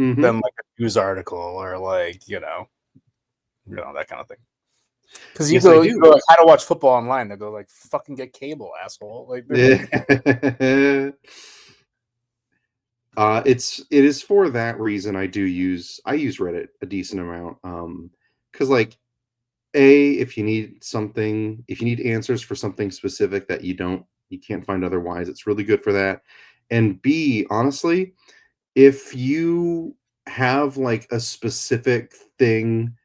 Mhm. than like a news article or like that kind of thing. Because Yes, I you do. go like, how to watch football online. They go like, fucking get cable, asshole. Like, It is for that reason I use Reddit a decent amount. Because like if you need something, if you need answers for something specific that you can't find otherwise, it's really good for that. And B, honestly, if you have like a specific thing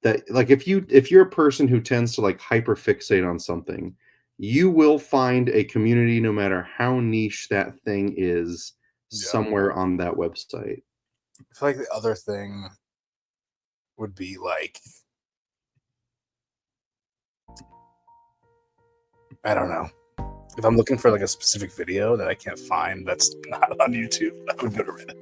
that like if you're a person who tends to like hyperfixate on something, you will find a community no matter how niche that thing is yeah. somewhere on that website. I feel like the other thing would be like, I don't know. If I'm looking for like a specific video that I can't find that's not on YouTube, I would go to Reddit.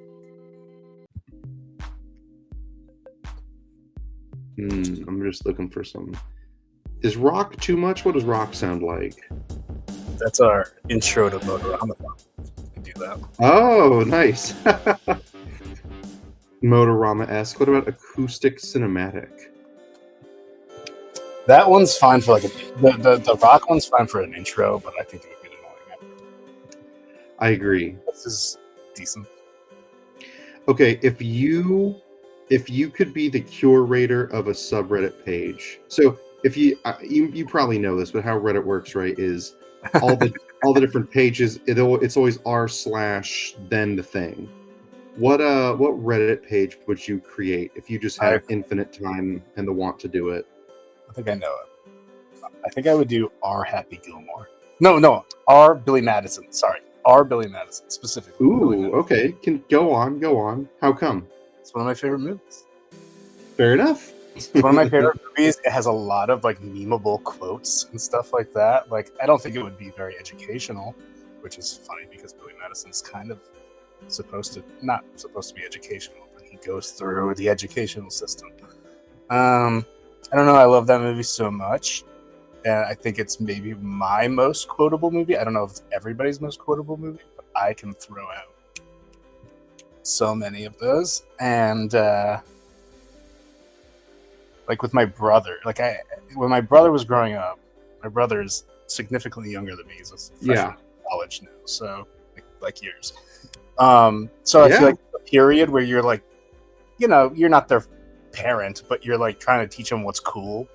I'm just looking for some. Is rock too much? What does rock sound like? That's our intro to Motorama. We do that. Oh, nice. Motorama-esque. What about acoustic cinematic? That one's fine for like the rock one's fine for an intro, but I think it would be annoying. I agree. This is decent. Okay, if you could be the curator of a subreddit page, so if you probably know this, but how Reddit works, right, is all the different pages. It's always r/then the thing. What Reddit page would you create if you just had infinite time and the want to do it? I think I know it. I think I would do R. Happy Gilmore. No, R. Billy Madison. Sorry, R. Billy Madison specifically. Ooh, okay. Can go on. How come? It's one of my favorite movies. Fair enough. It's one of my favorite movies. It has a lot of like memeable quotes and stuff like that. Like, I don't think it would be very educational, which is funny because Billy Madison's kind of not supposed to be educational, but he goes through the educational system. I don't know. I love that movie so much. And I think it's maybe my most quotable movie. I don't know if it's everybody's most quotable movie, but I can throw out so many of those. And like with my brother, when my brother was growing up, my brother is significantly younger than me. He's a freshman in college now, so like years. So I feel like the period where you're like, you're not their parent, but you're like trying to teach them what's cool.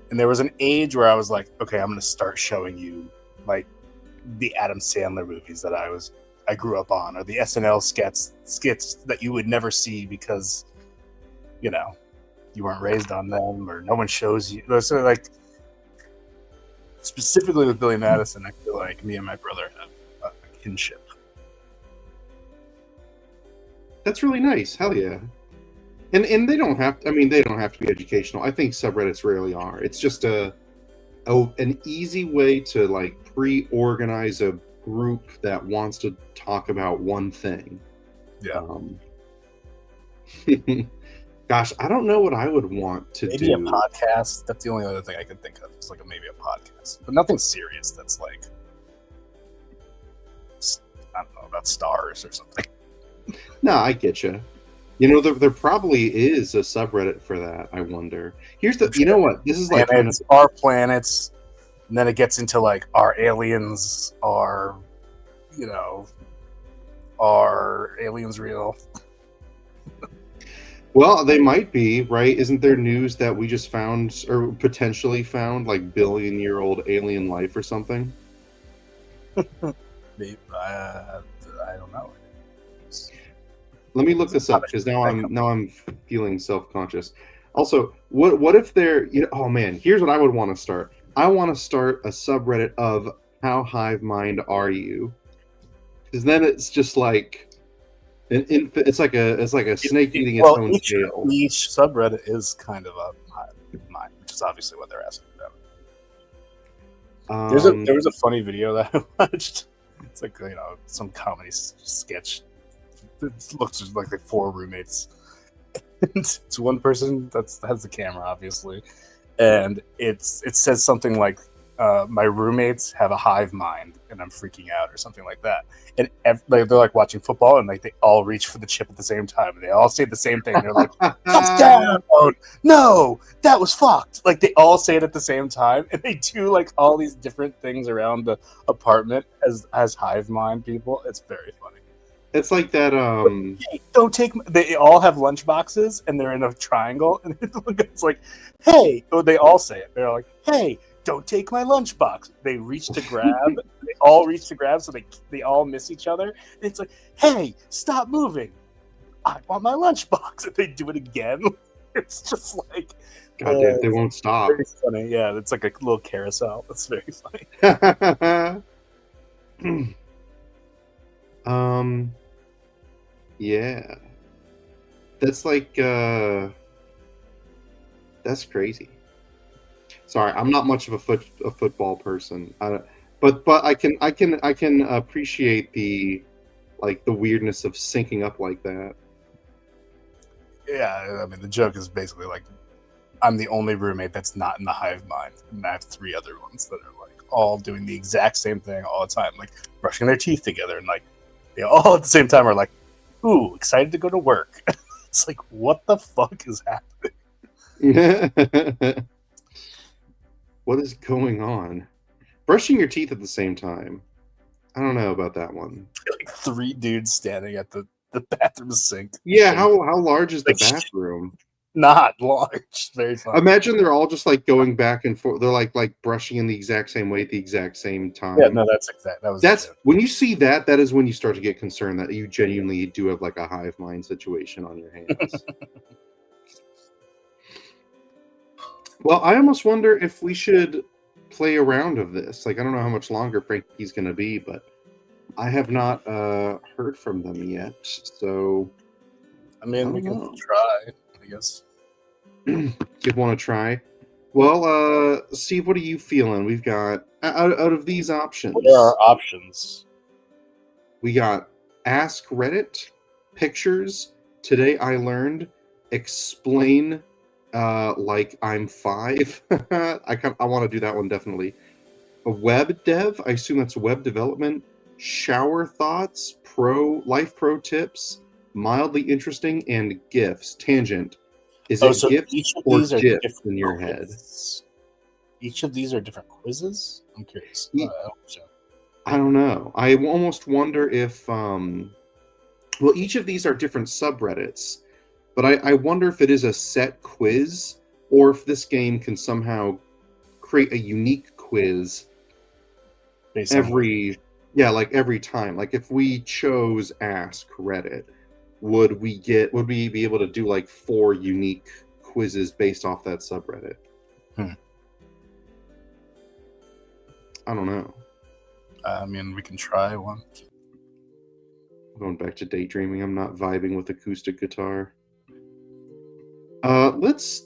And there was an age where I was like, okay, I'm going to start showing you like the Adam Sandler movies that I grew up on, or the SNL skits that you would never see because, you weren't raised on them, or no one shows you. So like, specifically with Billy Madison, I feel like me and my brother have a kinship. That's really nice. Hell yeah. And they don't have to be educational. I think subreddits rarely are. It's just an easy way to like pre-organize a group that wants to talk about one thing. Yeah. Gosh, I don't know what I would want to maybe do. Maybe a podcast. That's the only other thing I can think of. It's like maybe a podcast, but nothing serious. That's like, I don't know, about stars or something. No, I get you. There probably is a subreddit for that. I wonder. Here's the. You know what? This is like our planets, and then it gets into like our aliens are, are aliens real? Well, they might be, right? Isn't there news that we just found or potentially found like billion-year-old alien life or something? Maybe, I don't know. Let me look this up because now I'm feeling self-conscious. Also, what if they're oh man, here's what I would want to start. I want to start a subreddit of how HIVEMIND are you? Because then it's just like it's like a snake eating its own tail. Each subreddit is kind of a HIVEMIND, which is obviously what they're asking about. There was a funny video that I watched. It's like some comedy sketch. It looks like they're 4 roommates. It's one person that has the camera, obviously, and it says something like my roommates have a hive mind and I'm freaking out or something like that. And they're like watching football and like they all reach for the chip at the same time and they all say the same thing. They're like, touchdown! No, that was fucked. Like they all say it at the same time and they do like all these different things around the apartment as hive mind people. It's very funny. It's like that. Hey, don't take. They all have lunch boxes and they're in a triangle and it's like, hey. Oh, they all say it. They're like, hey. Don't take my lunchbox. They reach to grab. They all reach to grab, so they all miss each other. And it's like, hey, stop moving. I want my lunchbox. And they do it again. It's just like, goddamn, they won't stop. Very funny. Yeah, it's like a little carousel. It's very funny. Yeah, that's like that's crazy. Sorry, I'm not much of a football person, but I can appreciate the weirdness of syncing up like that. Yeah, I mean the joke is basically like I'm the only roommate that's not in the hive mind, and I have 3 other ones that are like all doing the exact same thing all the time, like brushing their teeth together, and like they all at the same time are like, "Ooh, excited to go to work." It's like, what the fuck is happening? What is going on? Brushing your teeth at the same time. I don't know about that one. Like 3 dudes standing at the bathroom sink. Yeah, how large is the bathroom? Not large. Very funny. Imagine they're all just like going back and forth. They're like brushing in the exact same way at the exact same time. Yeah, no, that's when you see that is when you start to get concerned that you genuinely do have like a hive mind situation on your hands. Well, I almost wonder if we should play a round of this. Like, I don't know how much longer Frankie's going to be, but I have not heard from them yet. So, I mean, we can try, I guess. You want to try? Well, Steve, what are you feeling? We've got, out of these options. What are our options? We got Ask Reddit, Pictures, Today I Learned, Explain like I'm 5. I want to do that one definitely. A web dev, I assume that's web development. Shower thoughts, life pro tips, mildly interesting, and gifts. Tangent. Is it so gifts each of or these are gifs in your head? Each of these are different quizzes? I'm curious. I don't know. I almost wonder if well, each of these are different subreddits. But I wonder if it is a set quiz or if this game can somehow create a unique quiz every time. Like if we chose Ask Reddit, would we be able to do like 4 unique quizzes based off that subreddit? I don't know. I mean, we can try one. Going back to daydreaming, I'm not vibing with acoustic guitar. Let's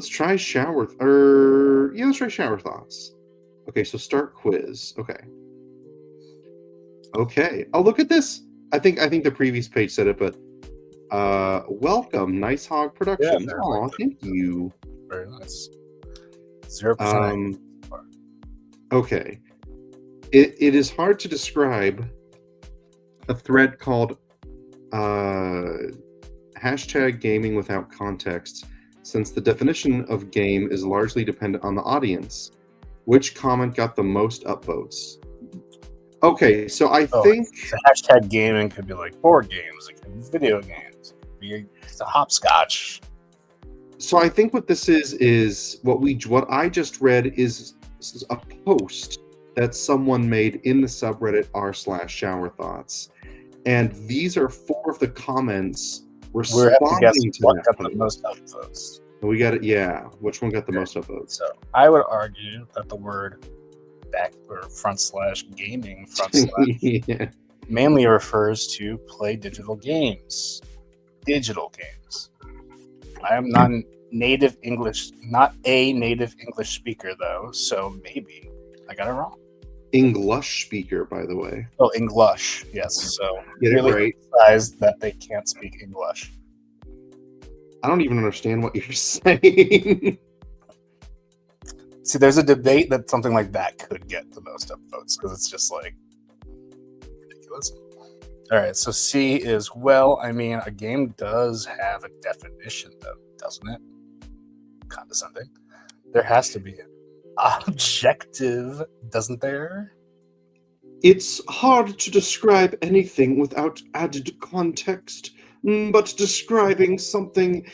try shower thoughts. Okay, so start quiz. Okay. Oh, look at this. I think the previous page said it, but welcome, Nice Hog Productions. Yeah, oh, thank you. Very nice. 0%. Okay. It is hard to describe a thread called #gaming without context, since the definition of game is largely dependent on the audience. Which comment got the most upvotes? Okay, so I think the #gaming could be like board games, it could be video games, it could be a hopscotch. So I think what this is what I just read is a post that someone made in the subreddit r/shower thoughts, and these are 4 of the comments responding to what that got post. The most upvotes. We got it. Yeah, which one got the most upvotes? So I would argue that the word /gaming yeah. mainly refers to play digital games. I am not a native English speaker though, so maybe I got it wrong. English speaker, by the way. Oh, English, yes. So really emphasize that they can't speak English. I don't even understand what you're saying. See, there's a debate that something like that could get the most upvotes because it's just like ridiculous. All right, so C is, well, I mean, a game does have a definition, though, doesn't it? Condescending. There has to be an objective, doesn't there? It's hard to describe anything without added context, but describing something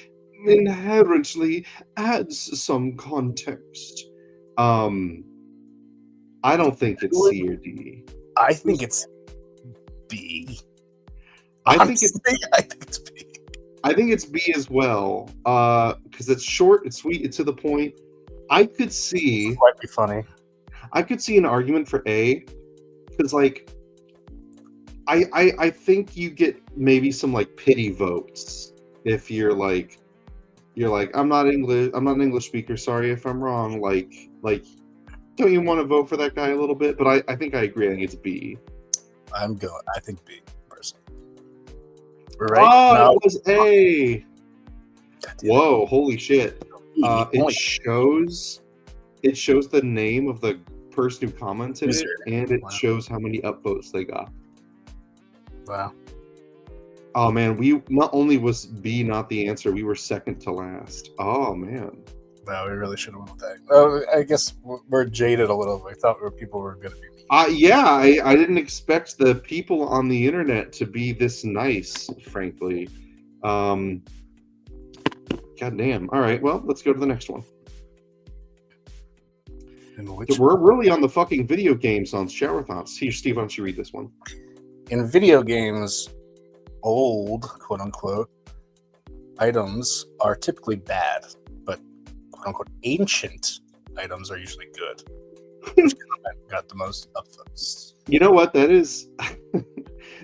inherently adds some context. I don't think it's C or D. I think it's B. I think it's B. I think it's B as well. Because it's short, it's sweet, it's to the point. I could see. This might be funny. I could see an argument for A, because like, I think you get maybe some like pity votes if you're like I'm not English, I'm not an English speaker. Sorry if I'm wrong. Like don't you want to vote for that guy a little bit? But I think I agree. I think it's B. I think B, personally. We're right. Oh, No. it was A. Whoa! Holy shit! It shows the name of the person who commented it, and it shows how many upvotes they got. Wow. Oh man, we not only was B not the answer, we were second to last. Oh man. No, we really should have went with that. Oh, I guess we're jaded a little. I thought people were going to be mean. Yeah, I didn't expect the people on the internet to be this nice, frankly. God damn. All right, well, let's go to the next one. We're really on the fucking video games on Shower Thoughts. Here, Steve, why don't you read this one? In video games, old, quote unquote, items are typically bad, but quote unquote ancient items are usually good. Which got the most upvotes. You know what? That is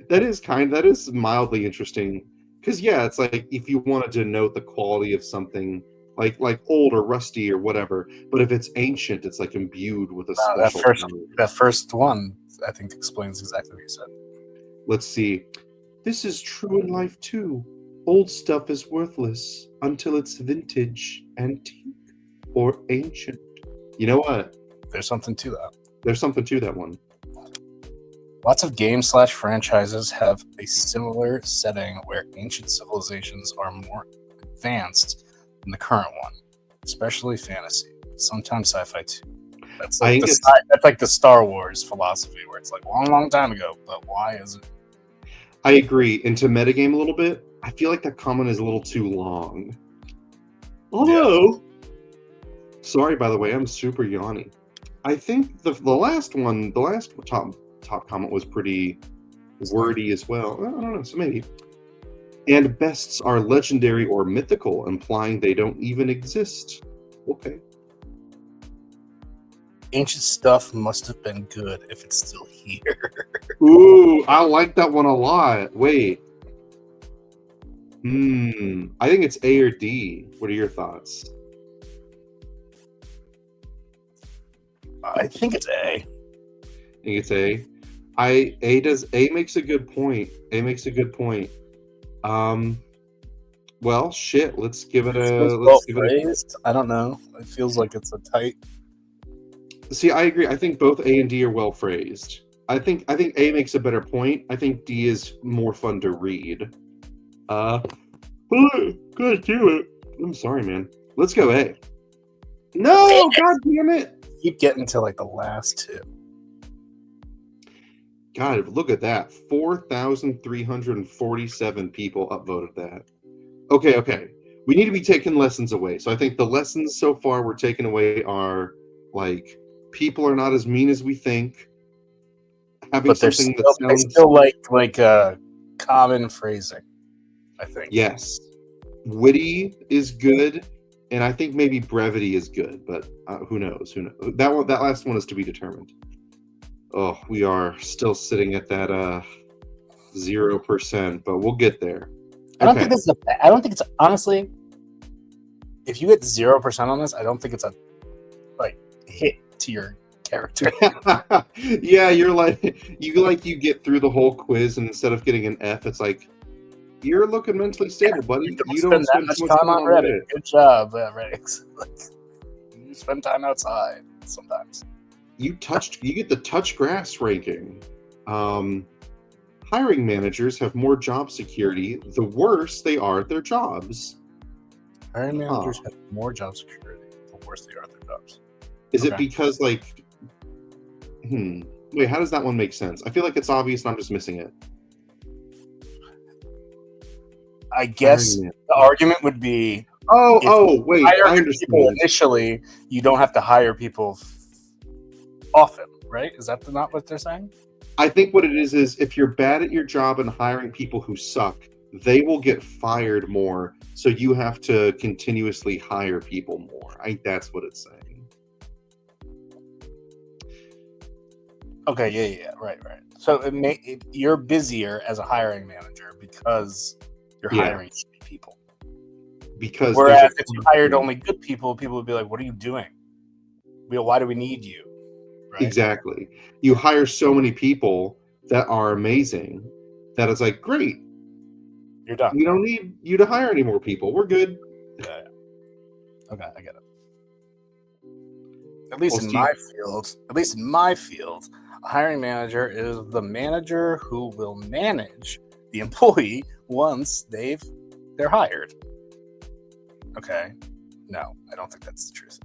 that is mildly interesting. Because yeah, it's like if you wanted to note the quality of something like old or rusty or whatever, but if it's ancient, it's like imbued with a special. That first one, I think, explains exactly what you said. Let's see. This is true in life too. Old stuff is worthless until it's vintage, antique, or ancient. You know what? There's something to that. There's something to that one. Lots of games/franchises have a similar setting where ancient civilizations are more advanced than the current one, especially fantasy, sometimes sci-fi too. That's like the Star Wars philosophy where it's like long time ago, but why is it? I agree. Into metagame a little bit, I feel like that comment is a little too long. Although, sorry, by the way, I'm super yawny. I think the last top comment was pretty wordy as well. I don't know, so maybe. And bests are legendary or mythical, implying they don't even exist. Okay. Ancient stuff must have been good if it's still here. Ooh, I like that one a lot. Wait. I think it's A or D. What are your thoughts? I think it's A. I think it's A. A makes a good point. A makes a good point. Well, shit. Let's give it I don't know. It feels like it's a tight. See, I agree. I think both A and D are well phrased. I think A makes a better point. I think D is more fun to read. Good, do it. I'm sorry, man. Let's go A. No, god damn it! Keep getting to like the last two. God, look at that. 4,347 people upvoted that. Okay. We need to be taking lessons away. So I think the lessons so far we're taking away are like people are not as mean as we think. Having something that sounds... they still like common phrasing, I think. Yes. Witty is good, and I think maybe brevity is good, but who knows? That last one is to be determined. Oh, we are still sitting at that 0%, but we'll get there. I don't think it's honestly. If you get 0% on this, I don't think it's a hit to your character. Yeah, you get through the whole quiz, and instead of getting an F, it's like you're looking mentally stable, buddy. You don't spend that much time on Reddit. Good job, Reddit. You spend time outside. sometimes. You get the touch grass ranking. Hiring managers have more job security the worse they are at their jobs. Hiring managers have more job security the worse they are at their jobs. Is it because like wait, how does that one make sense? I feel like it's obvious and I'm just missing it. I guess the argument would be wait, I understand. Initially, you don't have to hire people often, right? Is that not what they're saying? I think what it is if you're bad at your job and hiring people who suck, they will get fired more, so you have to continuously hire people more. I think that's what it's saying. Okay, yeah, right. So you're busier as a hiring manager because you're hiring shitty people. Because whereas if you hired only good people, people would be like, "What are you doing? Why do we need you?" Right? Exactly. You hire so many people that are amazing that it's like, great, you're done. We don't need you to hire any more people. We're good. Yeah. Okay, I get it. At least in my field, a hiring manager is the manager who will manage the employee once they're hired. Okay. No, I don't think that's the truth.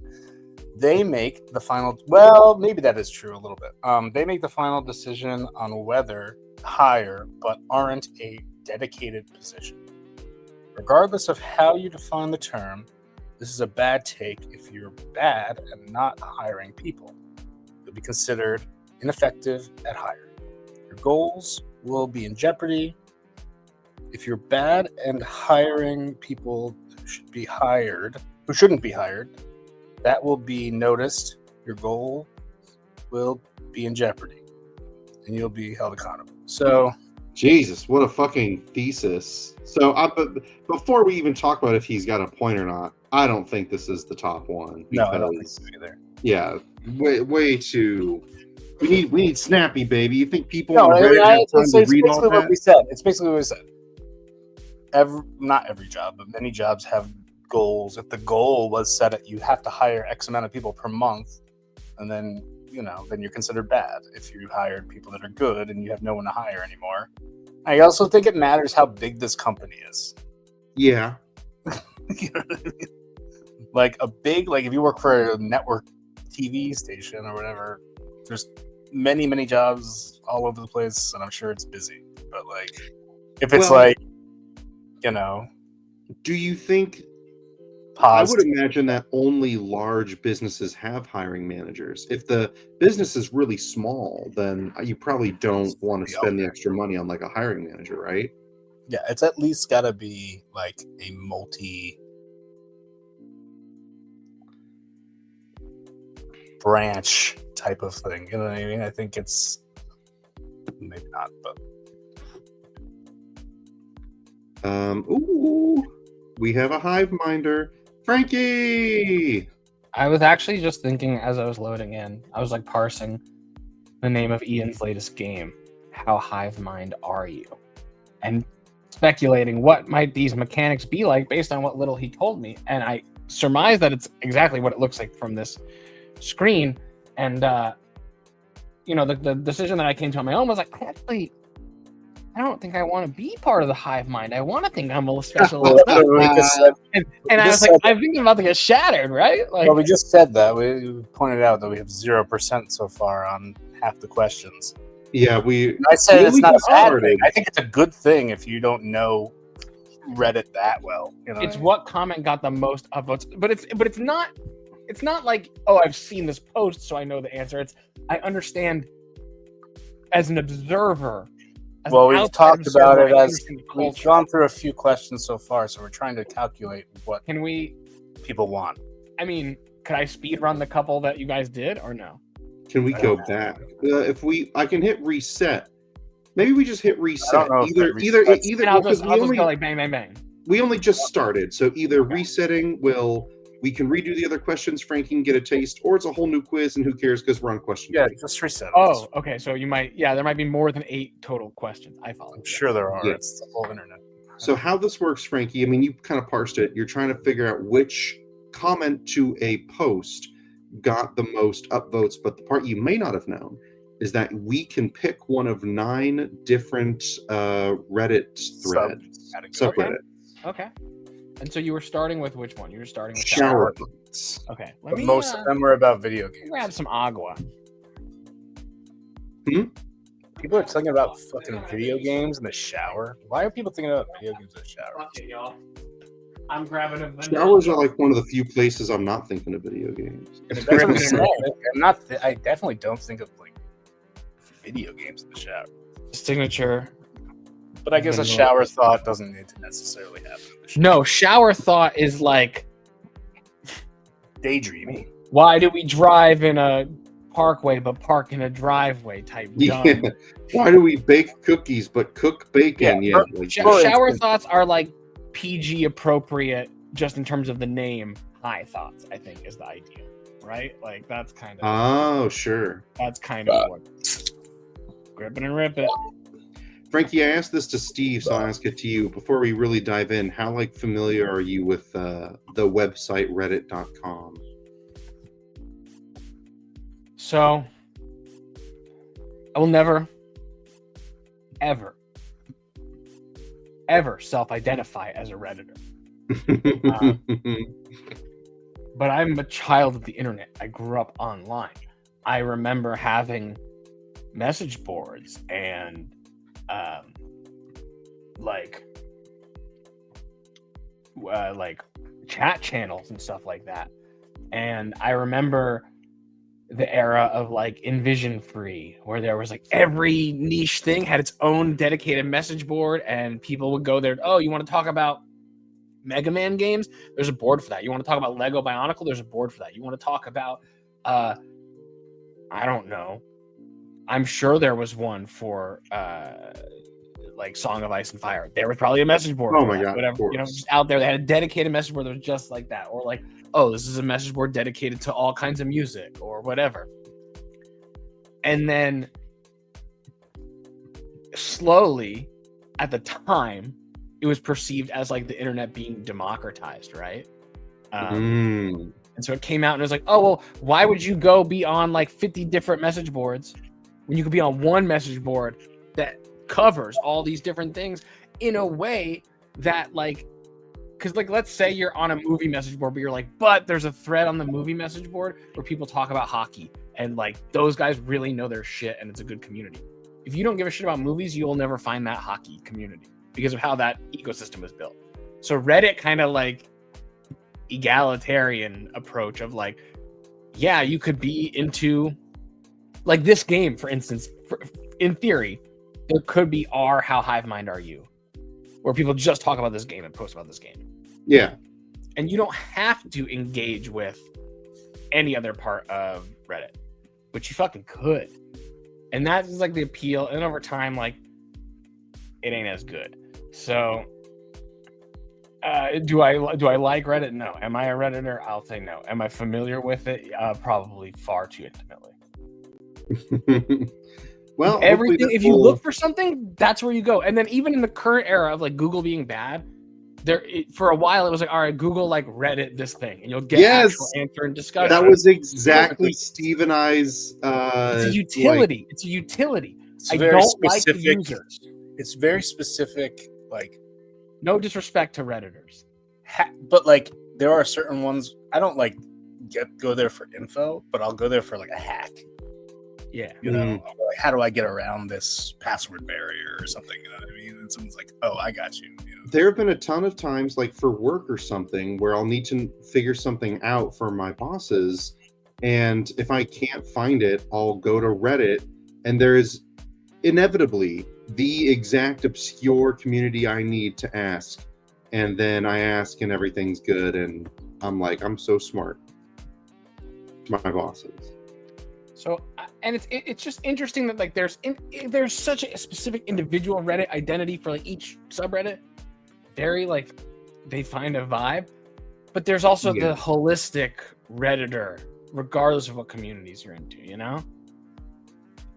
They make the final, well, maybe that is true a little bit. They make the final decision on whether to hire, but aren't a dedicated position. Regardless of how you define the term, this is a bad take if you're bad at not hiring people. You'll be considered ineffective at hiring. Your goals will be in jeopardy. If you're bad at hiring people who shouldn't be hired, that will be noticed. Your goal will be in jeopardy, and you'll be held accountable. So, Jesus, what a fucking thesis. So, before we even talk about if he's got a point or not, I don't think this is the top one. No, I don't think so either. Yeah, way too. We need snappy, baby. You think people on Reddit have time to read all that? It's basically what we said. Not every job, but many jobs have goals. If the goal was set at you have to hire X amount of people per month, and then you're considered bad if you hired people that are good and you have no one to hire anymore. I also think it matters how big this company is. Yeah. You know what I mean? Like if you work for a network TV station or whatever, there's many jobs all over the place, and I'm sure it's busy. But if it's do you think? I would imagine that only large businesses have hiring managers. If the business is really small, then you probably don't want to spend the extra money on a hiring manager, right? Yeah, it's at least got to be a multi-branch type of thing. You know what I mean? I think it's maybe not, but we have a HIVEMINDer. Frankie! I was actually just thinking as I was loading in, I was parsing the name of Ian's latest game. How HIVEMIND are you? And speculating what might these mechanics be like based on what little he told me. And I surmise that it's exactly what it looks like from this screen. And, the decision that I came to on my own was I don't think I want to be part of the HIVEMIND. I want to think I'm a special. and I was I'm thinking about to get shattered, right? Well, we just said that. We pointed out that we have 0% so far on half the questions. Yeah, I said it's not a bad thing. I think it's a good thing if you don't know Reddit that well. It's what comment got the most upvotes, but it's not. It's not like, oh, I've seen this post, so I know the answer. It's I understand as an observer. Well, we've talked about it as we've gone through a few questions so far, so we're trying to calculate what people want. I mean, could I speed run the couple that you guys did, or no? Can we go back? I can hit reset. Maybe we just hit reset. Either I'll just go bang, bang, bang. We only just started, so either resetting we can redo the other questions, Frankie can get a taste, or it's a whole new quiz, and who cares because we're on question. Yeah, just reset. Oh, okay. So there might be more than 8 total questions. I follow. I'm sure there are. Yeah. It's the whole internet. So how this works, Frankie, I mean, you kind of parsed it. You're trying to figure out which comment to a post got the most upvotes, but the part you may not have known is that we can pick one of 9 different Reddit threads, subreddits. Okay. And so you were starting with which one? You were starting with Shower thoughts. Okay. Let But me most of them are about video games. grab some agua. People are talking about fucking video games in the shower. Why are people thinking about video games in the shower? Fuck it, y'all. I'm grabbing a vanilla. Showers are like one of the few places I'm not thinking of video games. That's what I'm saying. I'm not. I definitely don't think of like video games in the shower. Signature. But I guess a shower thought doesn't need to necessarily happen. In the shower. No, shower thought is like, Daydreaming. why do we drive in a parkway but park in a driveway type dumb. Yeah. Why do we bake cookies but cook bacon? Yeah. Like, Shower thoughts are like PG appropriate just in terms of the name. High thoughts, I think, is the idea, right? Like that's kind of. Oh, sure. That's kind of what. Grip it and rip it. Frankie, I asked this to Steve, so I'll ask it to you. Before we really dive in, how like familiar are you with the website Reddit.com? So, I will never, ever self-identify as a Redditor. But I'm a child of the internet. I grew up online. I remember having message boards and like chat channels and stuff like that. And I remember the era of like Envision Free, where there was like every niche thing had its own dedicated message board, and people would go there. Oh, you want to talk about Mega Man games? There's a board for that. You want to talk about Lego Bionicle? There's a board for that. You want to talk about I don't know. I'm sure there was one for like Song of Ice and Fire. There was probably a message board. Oh for my that, god, whatever, you know, just out there. They had a dedicated message board that was just like that, or like, oh, this is a message board dedicated to all kinds of music or whatever. And then slowly, at the time, it was perceived as like the internet being democratized, right? And so it came out and it was like, oh, well, why would you go be on like 50 different message boards when you could be on one message board that covers all these different things in a way that like, because like, let's say you're on a movie message board, but you're like, but there's a thread on the movie message board where people talk about hockey, and like those guys really know their shit and it's a good community. If you don't give a shit about movies, you will never find that hockey community because of how that ecosystem is built. So Reddit kind of like egalitarian approach of like, yeah, you could be into like this game, for instance, in theory, there could be how HiveMind are you, where people just talk about this game and post about this game. Yeah. And you don't have to engage with any other part of Reddit, but you fucking could. And that is like the appeal. And over time, like, it ain't as good. So do I like Reddit? No. Am I a Redditor? I'll say no. Am I familiar with it? Probably far too intimately. Well, everything, if you look for something, that's where you go. And then even in the current era of like Google being bad, for a while it was like, all right, Google like Reddit this thing, and you'll get actual answer and discussion. That was exactly Steve and I's. It's a utility. It's a utility. I don't like the users. It's very specific. Like, no disrespect to Redditors, but like there are certain ones I don't like go there for info, but I'll go there for like a hack. Yeah, you know, like, how do I get around this password barrier or something? You know what I mean? And someone's like, "Oh, I got you." You know? There have been a ton of times, like for work or something, where I'll need to figure something out for my bosses, and if I can't find it, I'll go to Reddit, and there is inevitably the exact obscure community I need to ask, and then I ask, and everything's good, and I'm like, I'm so smart. My bosses. So, and it's just interesting that like there's such a specific individual Reddit identity for like each subreddit. Very like they find a vibe, but there's also the holistic Redditor, regardless of what communities you're into. You know,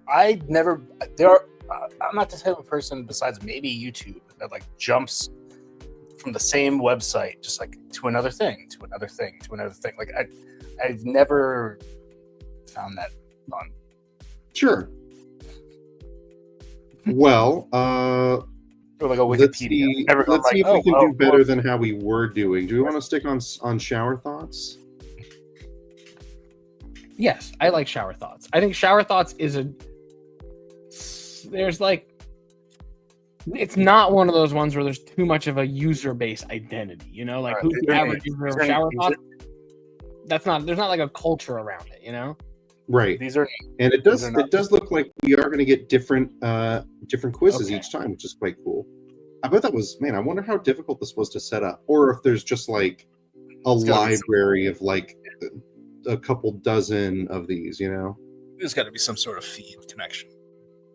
I'm not the type of person besides maybe YouTube that like jumps from the same website just like to another thing, to another thing, to another thing. Like I've never found that fun. Sure. Well, Or like a let's Wikipedia. see. Never gone Let's see like, if we can do oh, better than how we were doing. Do we want to stick on shower thoughts? Yes, I like shower thoughts. I think shower thoughts is it's not one of those ones where there's too much of a user base identity, you know, like Right. who's Is the there average any- user is of there any shower user- thoughts? There's not like a culture around it, you know? Right. These are And it These are not- does look like we are going to get different quizzes Okay. each time, which is quite cool. I bet that was, man, I wonder how difficult this was to set up, or if there's just like a It's gotta be library of like a couple dozen of these, you know? there's got to be some sort of feed connection.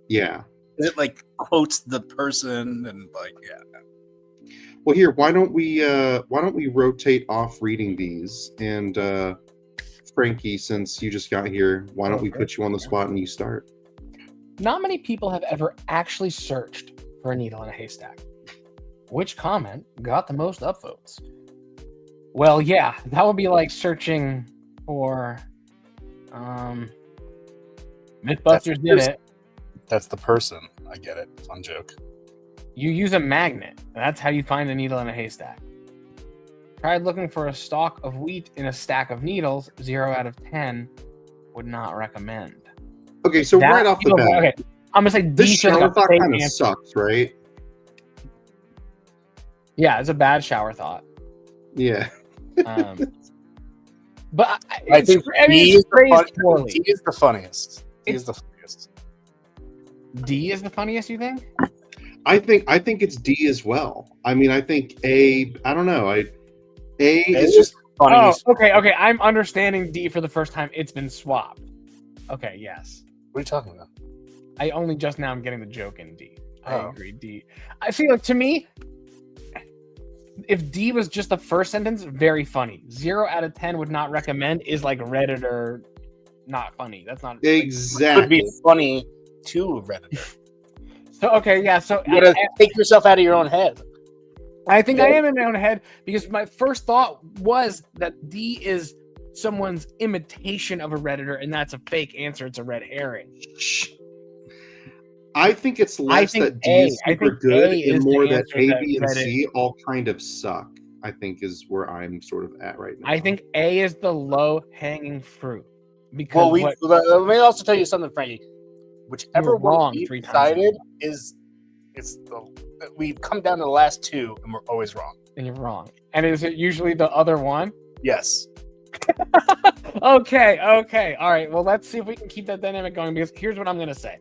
Yeah. It like quotes the person and like Well, here, why don't we rotate off reading these? And Frankie, since you just got here, why don't we Okay. put you on the spot and you start? Not many people have ever actually searched for a needle in a haystack. Which comment got the most upvotes? Well, yeah, that would be like searching for Mythbusters did it. that's the person. I get it. Fun joke. You use a magnet. That's how you find a needle in a haystack. Tried looking for a stalk of wheat in a stack of needles. 0 out of 10 would not recommend. Okay, so That- right off the bat, Okay, I'm gonna say this D feels shower like a thought fake kind of answer. sucks, right? Yeah, it's a bad shower thought. Yeah. But I think it's phrased poorly. He is the funniest. He It's- is the funniest. D is the funniest, you think? I think it's D as well. I mean, I think A. I don't know. A is just Funny. Oh, okay. I'm understanding D for the first time. It's been swapped. Okay, yes. What are you talking about? I only just now am getting the joke in D. I Oh. agree, D. I see, like, to me, if D was just the first sentence, very funny. 0 out of 10 would not recommend is like Redditor not funny. That's not It exactly. could be funny to Reddit. so okay, yeah. So You gotta take yourself out of your own head. I think I am in my own head because my first thought was that D is someone's imitation of a Redditor, and that's a fake answer. It's a red herring. I think it's less think that D A. is I super think good A is and the more that answer A, that B, and Reddit- C all kind of suck. I think is where I'm sort of at right now. I think A is the low hanging fruit because Well, what, let me also tell you something, Frankie. Whichever You're one wrong we 3 times decided we've come down to the last two, and we're always wrong. and you're wrong. And is it usually the other one? Yes. Okay. All right. Well, let's see if we can keep that dynamic going because here's what I'm going to say.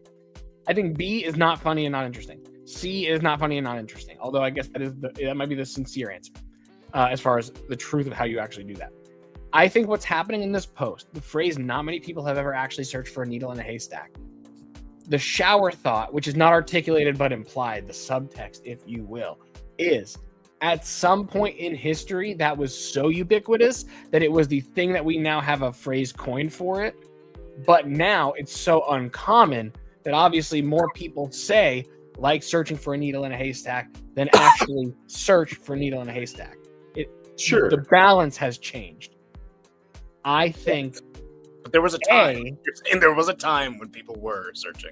I think B is not funny and not interesting. C is not funny and not interesting. Although I guess that might be the sincere answer as far as the truth of how you actually do that. I think what's happening in this post, the phrase not many people have ever actually searched for a needle in a haystack. The shower thought, which is not articulated but implied, the subtext, if you will, is at some point in history that was so ubiquitous that it was the thing that we now have a phrase coined for it. But now it's so uncommon that obviously more people say, like searching for a needle in a haystack, than actually search for a needle in a haystack. Sure. The balance has changed. I think But there was a time. A, You're saying there was a time when people were searching,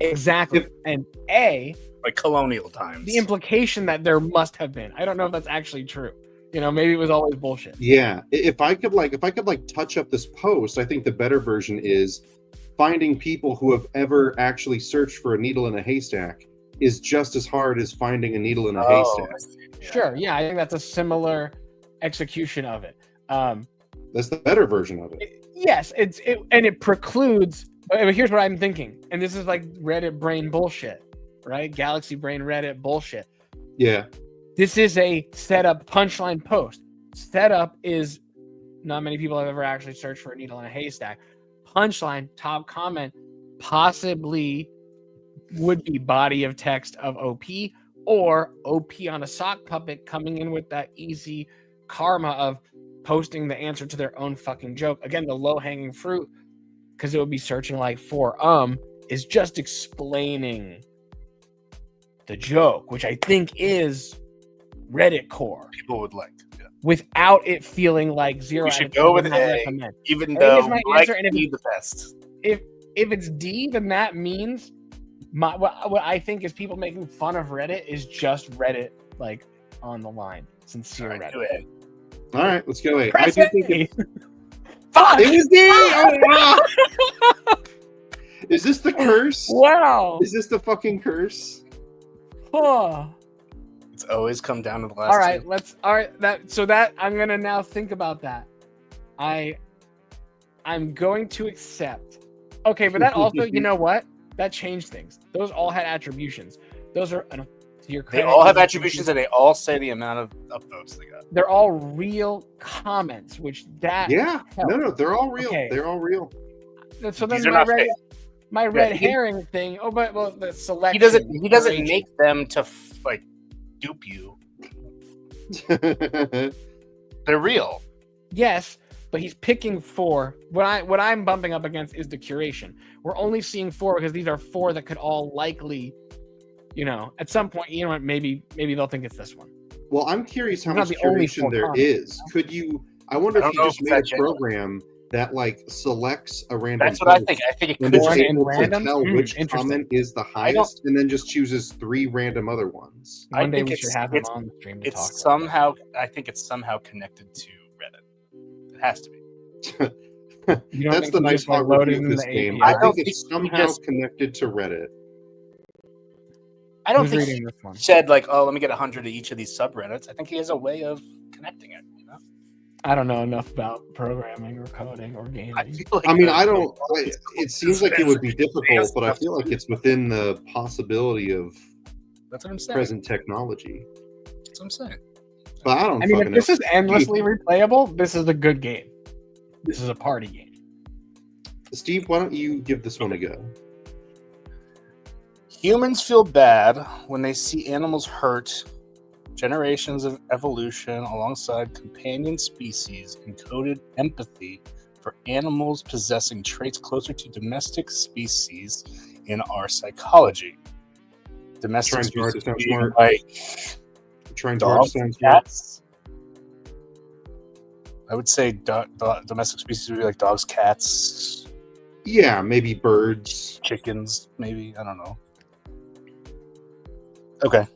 exactly, and A, like colonial times. the implication that there must have been. I don't know if that's actually true. You know, maybe it was always bullshit. Yeah. If I could touch up this post, I think the better version is finding people who have ever actually searched for a needle in a haystack is just as hard as finding a needle in a haystack. I see. Yeah. Sure, yeah, I think that's a similar execution of it. That's the better version of it. Yes, it precludes. But here's what I'm thinking, and this is like Reddit brain bullshit, right? Galaxy brain Reddit bullshit. Yeah. This is a setup punchline post. Setup is not many people have ever actually searched for a needle in a haystack. Punchline, top comment, possibly would be body of text of OP or OP on a sock puppet coming in with that easy karma of posting the answer to their own fucking joke. Again, the low hanging fruit, because it would be searching like for is just explaining the joke, which I think is Reddit core. People would like. Yeah. without it feeling like 0 We out should of 10 go with would not A, recommend. even A though is my Mike answer, and if need the best. if it's D, then that means what I think is people making fun of Reddit is just Reddit like on the line. Sincere All right, Reddit. do A. All right, let's go. I Press do think A. Fuck! it was D. Oh, wow. Is this the curse? Wow. Is this the fucking curse? Huh. It's always come down to the last. All right, two. that I'm gonna now think about that. I'm going to accept. Okay, but that also, you know what? That changed things. Those all had attributions. Those are to your They credit. all have attributions, and they all say the amount of upvotes they got. They're all real comments, which that Yeah. helps. No, they're all real. Okay. They're all real. So then These are not fake. my red he- herring thing. Oh, but well, the selection. He doesn't curation. make them to like dupe you. They're real. Yes, but he's picking 4. What I'm bumping up against is the curation. We're only seeing 4 because these are 4 that could all likely, at some point, you know what? Maybe they'll think it's this one. Well, I'm curious how It's not much the only curation 4 there comments. is. Could you? I wonder I if don't you know just if made a that's genuine. program that like selects a random. That's what I post think. I think it and could is Born just in able to random? tell which Interesting. comment is the highest, and then just chooses 3 random other ones. I One day think we should it's- have him it's- on the stream to talk about It's somehow. I think it's somehow connected to Reddit. It has to be. that. You don't That's think the he nice just, like, part loaded with in this the game. API? I I think don't it's think he somehow just- connected to Reddit. I don't Who's think reading he this one? said like, "Oh, let me get 100 to each of these subreddits." I think he has a way of connecting it. I don't know enough about programming or coding or gaming. I feel like I mean, the- I don't. It seems like it would be difficult, but I feel like it's within the possibility of That's what I'm saying. present technology. That's what I'm saying. But I don't I mean, fucking if this know. is endlessly replayable, this is a good game. This is a party game. Steve, why don't you give this one a go? Humans feel bad when they see animals hurt. Generations of evolution alongside companion species encoded empathy for animals possessing traits closer to domestic species in our psychology. Domestic Trying too hard to species sound being smart. like Trying to hard to dogs, sound smart. cats. I would say domestic species would be like dogs, cats, Yeah, maybe birds. chickens, maybe. I don't know. Okay.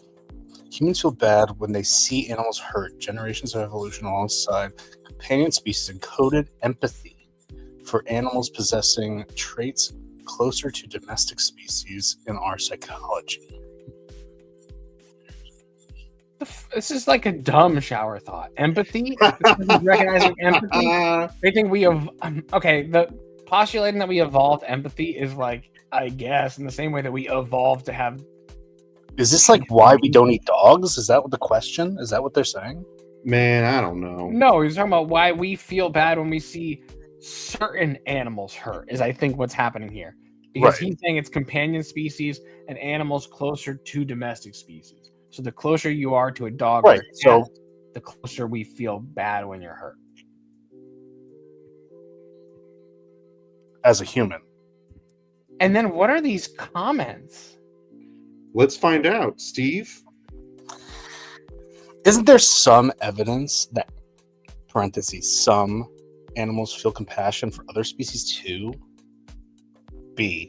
Humans feel bad when they see animals hurt. Generations of evolution alongside companion species encoded empathy for animals possessing traits closer to domestic species in our psychology. This is like a dumb shower thought. Empathy? Recognizing empathy? They think we have. Okay, the postulating that we evolved empathy is like, I guess, in the same way that we evolved to have. Is this like why we don't eat dogs? Is that what the question? Is that what they're saying? Man, I don't know. No, he's talking about why we feel bad when we see certain animals hurt, is I think what's happening here. Because Right. he's saying it's companion species and animals closer to domestic species. So the closer you are to a dog or a Right. cat, So the closer we feel bad when you're hurt. as a human, And then what are these comments? Let's find out, Steve. isn't there some evidence that parentheses some animals feel compassion for other species too? B.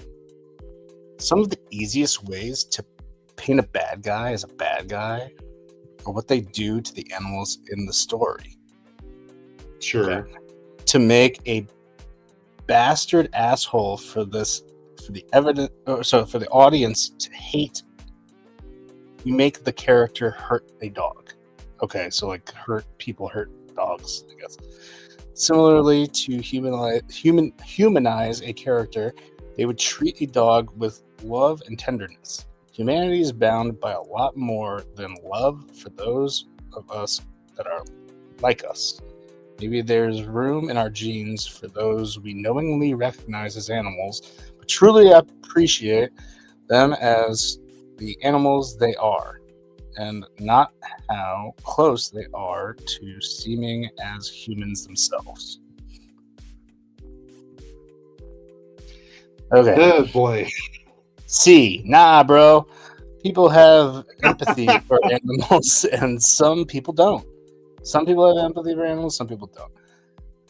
Some of the easiest ways to paint a bad guy as a bad guy are what they do to the animals in the story. Sure. Okay. To make a bastard asshole for the audience to hate, you make the character hurt a dog. Okay, so like hurt dogs, I guess. Similarly, to humanize a character, they would treat a dog with love and tenderness. Humanity is bound by a lot more than love for those of us that are like us. Maybe there's room in our genes for those we knowingly recognize as animals, but truly appreciate them as the animals they are, and not how close they are to seeming as humans themselves. Okay. Oh boy. C. Nah, bro. People have empathy for animals, and some people don't. Some people have empathy for animals, some people don't.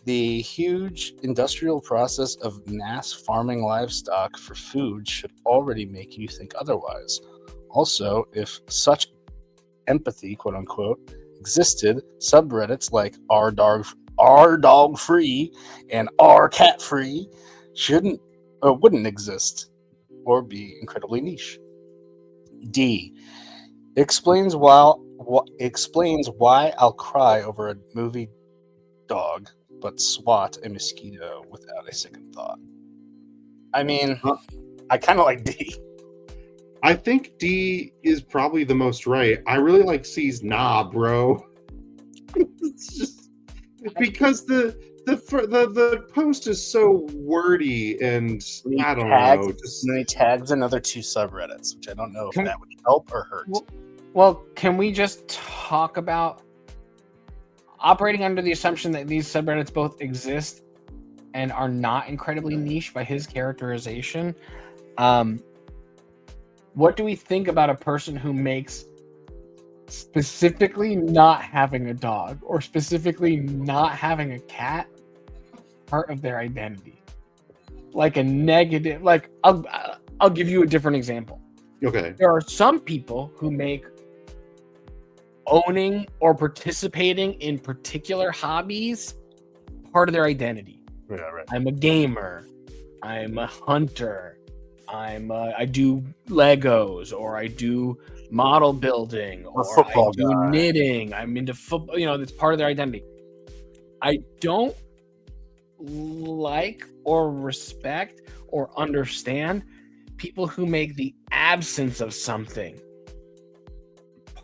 The huge industrial process of mass farming livestock for food should already make you think otherwise. Also, if such empathy, quote unquote, existed, subreddits like r dog free and r cat free shouldn't or wouldn't exist or be incredibly niche. D. Explains why I'll cry over a movie dog but swat a mosquito without a second thought. I mean, I kind of like D. I think D is probably the most right. I really like C's nah, bro. It's just because the post is so wordy and I don't know. Just... And then he tags another 2 subreddits, which I don't know if that would help or hurt. Well, can we just talk about operating under the assumption that these subreddits both exist and are not incredibly niche by his characterization? What do we think about a person who makes specifically not having a dog or specifically not having a cat part of their identity? Like a negative, like I'll give you a different example. Okay. There are some people who make owning or participating in particular hobbies part of their identity. Yeah, right. I'm a gamer. I'm a hunter. I do Legos, or I do model building, or I do knitting. I'm into football. You know, that's part of their identity. I don't like or respect or understand people who make the absence of something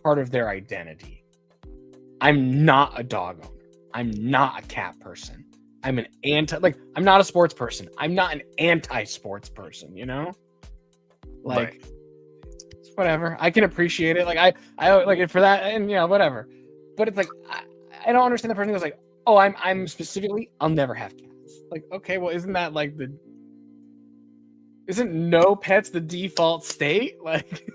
part of their identity. I'm not a dog owner. I'm not a cat person. I'm I'm not a sports person. I'm not an anti-sports person, you know? Like, right. Whatever. I can appreciate it. Like, I like it for that, and you know, whatever. But it's like, I don't understand the person who's like, oh, I'm specifically, I'll never have cats. Like, okay, well, isn't that like isn't no pets the default state? Like,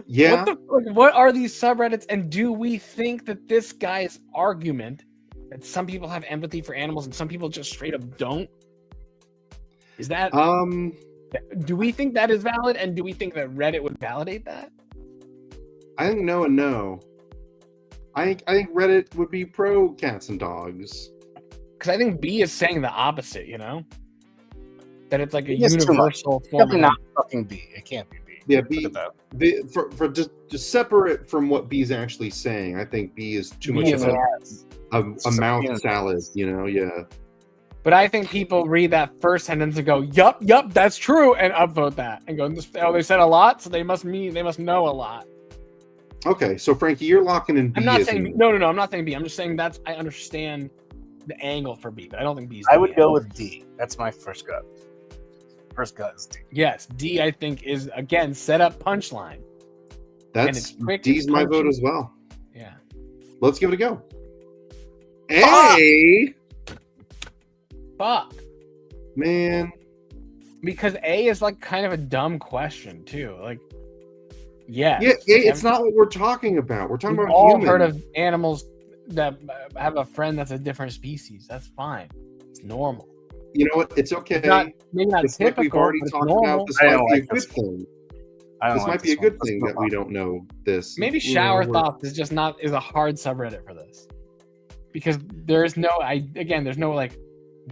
yeah. What are these subreddits, and do we think that this guy's argument that some people have empathy for animals and some people just straight up don't, is that do we think that is valid, and do we think that Reddit would validate that? I think no and no. I think Reddit would be pro cats and dogs. Because I think B is saying the opposite, you know? That it's like a It's universal form. Definitely not fucking B. It can't be B. Yeah, B for just separate from what B's actually saying. I think B is too much of a mouth salad, you know? Yeah. But I think people read that first sentence and go, yup, that's true, and upvote that and go, oh, they said a lot, so they must know a lot. Okay, so Frankie, you're locking in B. I'm not saying no, I'm not saying B. I'm just saying I understand the angle for B, but I don't think B is. I would go with D. That's my first gut. First gut is D. Yes, D. I think is again set up punchline. That's D's my vote as well. Yeah. Let's give it a go. A. Fuck. Man. Because A is like kind of a dumb question too. Like, yeah. Yeah, it's not what we're talking about. We're talking about all humans. Heard of animals that have a friend that's a different species. That's fine. It's normal. You know what? It's okay. Maybe not it's typical, like we've already talked about. This might be a good thing. This might be a good thing that we don't know this. Maybe shower thoughts is just is a hard subreddit for this. Because there's no like,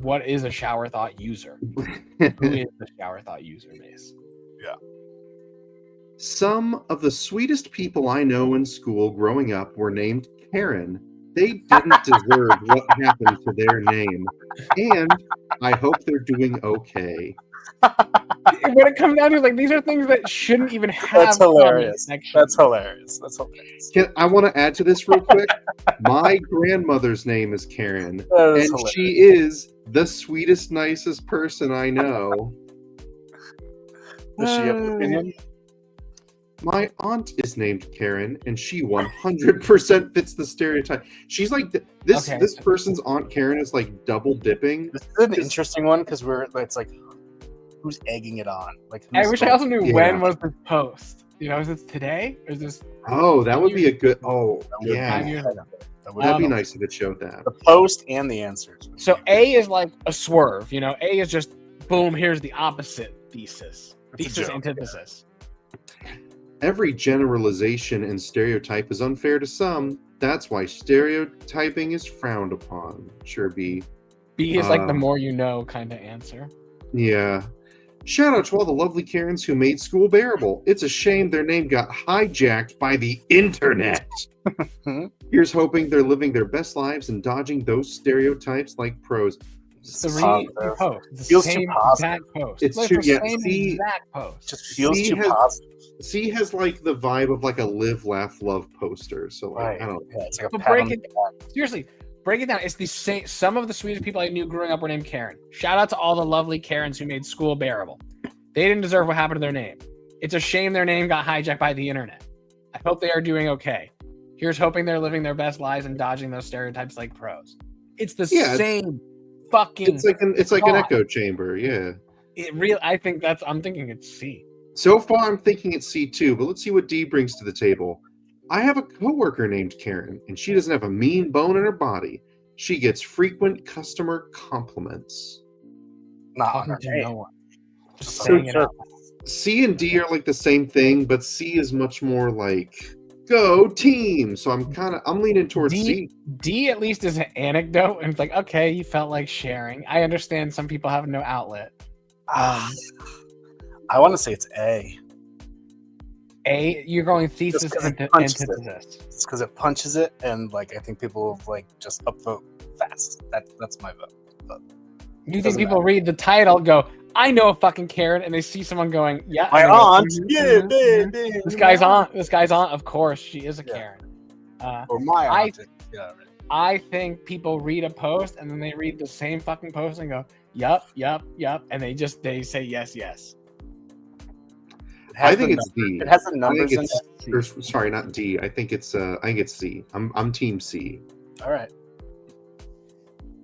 what is a shower thought user? Who is the shower thought user base? Yeah. Some of the sweetest people I know in school growing up were named Karen. They didn't deserve what happened to their name. And I hope they're doing okay. When it comes down to like, these are things that shouldn't even have. That's hilarious. That's hilarious. I want to add to this real quick. My grandmother's name is Karen, and hilarious. She is the sweetest, nicest person I know. Does she have an opinion? My aunt is named Karen, and she 100% fits the stereotype. She's like this person's aunt Karen is like double dipping. This is an interesting one because it's like, who's egging it on? Like, I wish I also knew when was the post. You know, is this today? Or is this Oh, that would be a good. Oh, That would yeah. 5 years ago? That'd be nice if it showed that. The post and the answers. So A is like a swerve. You know, A is just boom. Here's the opposite thesis. It's a Thesis, joke, antithesis. Every generalization and stereotype is unfair to some. That's why stereotyping is frowned upon. Sure, B. B is like the more you know kind of answer. Yeah. Shout out to all the lovely Karens who made school bearable. It's a shame their name got hijacked by the internet. Here's hoping they're living their best lives and dodging those stereotypes like pros. Three posts. The Feels too same positive. exact post. It's like too- the yeah, same C- exact post. Just feels C too has- positive. C has like the vibe of like a live, laugh, love poster. So like, I don't. Yeah, it's like a But pat break on the it seriously. Break it down. It's the same. Some of the Swedish people I knew growing up were named Karen. Shout out to all the lovely Karens who made school bearable. They didn't deserve what happened to their name. It's a shame their name got hijacked by the internet. I hope they are doing okay. Here's hoping they're living their best lives and dodging those stereotypes like pros. It's the same fucking. It's like an thought. echo chamber. Yeah. I'm thinking it's C. So far, I'm thinking it's C too, but let's see what D brings to the table. I have a coworker named Karen, and she doesn't have a mean bone in her body. She gets frequent customer compliments. Not on Talking her to name. no one. Just So saying it sure. out. C and D are like the same thing, but C is much more like go team. So I'm leaning towards C. D at least is an anecdote, and it's like, okay, you felt like sharing. I understand some people have no outlet. I want to say it's A. A, you're going thesis Just 'cause it and punches it. antithesis. It's because it punches it, and like I think people will, like just upvote fast. That's my vote. You think Doesn't people read the title, go, I know a fucking Karen, and they see someone going, yeah, My and they go, aunt, "Mhm, yeah, mhm, yeah, mhm." yeah, This my guy's aunt. aunt. This guy's aunt, of course, she is a Yeah. Karen. Or my I- aunt. Yeah, right. I think people read a post and then they read the same fucking post and go, yup, and they say yes. It has I think the it's D. It has the I numbers think in it's it. or, sorry, not D. I think it's C. I'm team C. All right.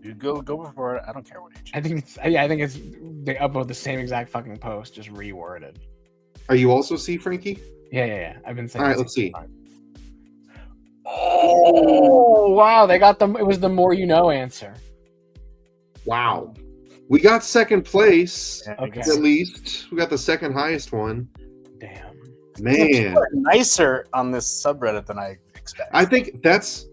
You go before it. I don't care what you choose. I think it's they upload the same exact fucking post, just reworded. Are you also C, Frankie? Yeah. I've been saying. All right, this let's see. time. Oh wow, they got them. It was the more you know answer. Wow. We got second place. Yeah, Okay. At least we got the second highest one. Damn. Man, People are nicer on this subreddit than I expect. I think that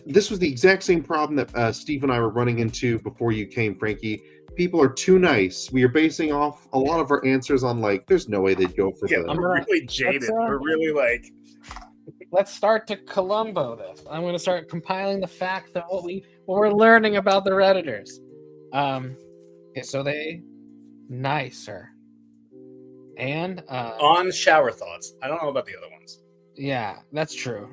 this was the exact same problem that Steve and I were running into before you came, Frankie. People are too nice. We are basing off a lot of our answers on like, there's no way they'd go for yeah, the. I'm we're gonna- really jaded. let's, We're really like Let's start to Columbo this. I'm going to start compiling the facts of what we're learning about the Redditors. Okay, so they nicer. And on shower thoughts. I don't know about the other ones. yeah, that's true.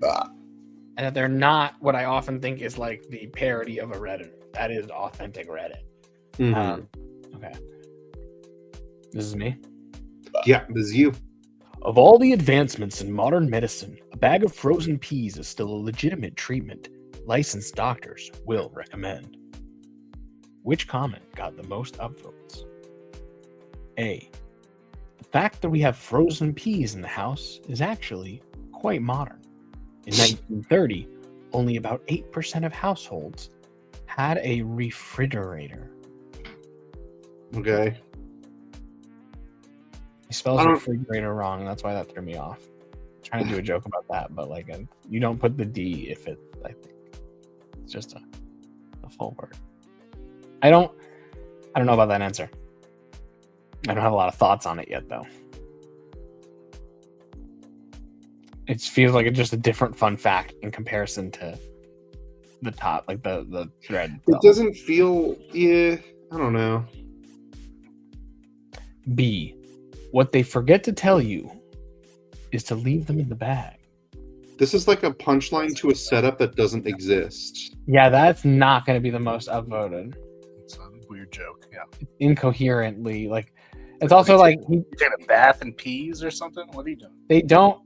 And that they're not what I often think is like the parody of a Redditor. That is authentic Reddit. Mhm. Okay. This is me. Yeah, this is you. Of all the advancements in modern medicine, a bag of frozen peas is still a legitimate treatment licensed doctors will recommend. Which comment got the most upvotes? A. The fact that we have frozen peas in the house is actually quite modern. In 1930, only about 8% of households had a refrigerator. Okay. He spells I don't- refrigerator wrong. That's why that threw me off. I'm trying to do a joke about that, but like you don't put the D if it. I think it's just a full word. I don't know about that answer. I don't have a lot of thoughts on it yet, though. It feels like it's just a different fun fact in comparison to the top, like the thread. It doesn't feel. Yeah, I don't know. B. What they forget to tell you is to leave them in the bag. This is like a punchline to a setup that doesn't exist. Yeah, that's not going to be the most upvoted. It's a weird joke. Yeah. Incoherently, like it's also like You take a bath in peas or something? What are you doing? they don't.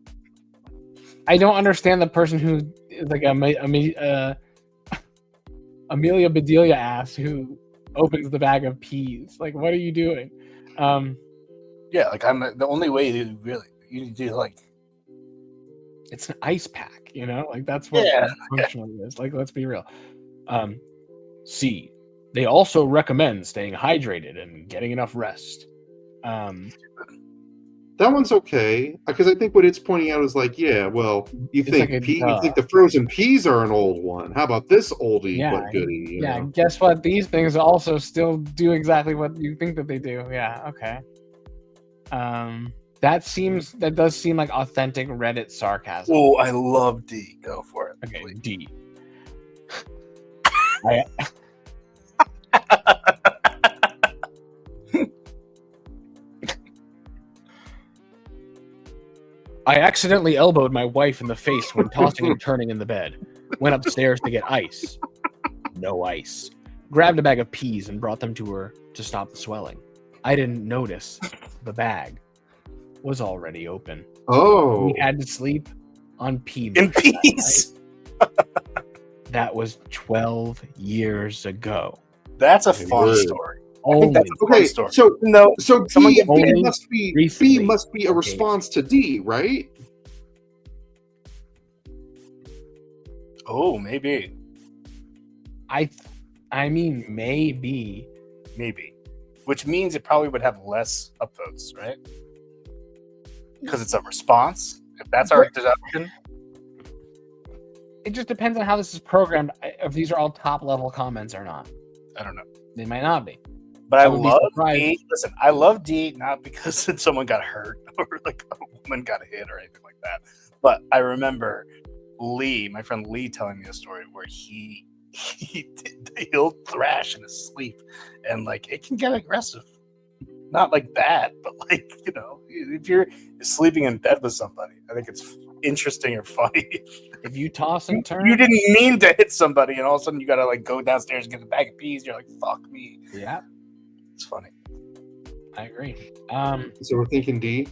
I don't understand the person who is like Amelia Bedelia ass who opens the bag of peas. Like, what are you doing? Yeah, like I'm the only way to really you do like It's an ice pack, you know, like that's what functionally is. Like, let's be real. C. They also recommend staying hydrated and getting enough rest. That one's okay because I think what it's pointing out is like, yeah, well, you It's think like a you think the frozen peas are an old one. How about this oldie but goodie? You yeah. know? Guess what? These things also still do exactly what you think that they do. Yeah. Okay. That does seem like authentic Reddit sarcasm. oh, I love D. Go for it. Okay, please. D. I accidentally elbowed my wife in the face when tossing and turning in the bed. Went upstairs to get ice. No ice. Grabbed a bag of peas and brought them to her to stop the swelling. I didn't notice the bag was already open. Oh, We had to sleep on pea In meat. peace. That was 12 years ago. That's a Hey, fun word. story. I Only think that's a fun okay. story. So No, so someone B, get only B must be recently. B must be a Okay. response to D, right? oh, maybe. I mean, maybe. Which means it probably would have less upvotes, right? Because it's a response. If that's our deduction. It just depends on how this is programmed. If these are all top level comments or not. I don't know. They might not be. But I would be love surprised. D. Listen, I love D not because someone got hurt or like a woman got hit or anything like that. But I remember Lee, my friend Lee, telling me a story where he'll thrash in his sleep, and like it can get aggressive. Not like bad, but like if you're sleeping in bed with somebody, I think it's interesting or funny. If you toss and turn, You didn't mean to hit somebody, and all of a sudden you gotta like go downstairs and get a bag of peas. You're like, "Fuck me." Yeah, It's funny. I agree. So we're thinking D.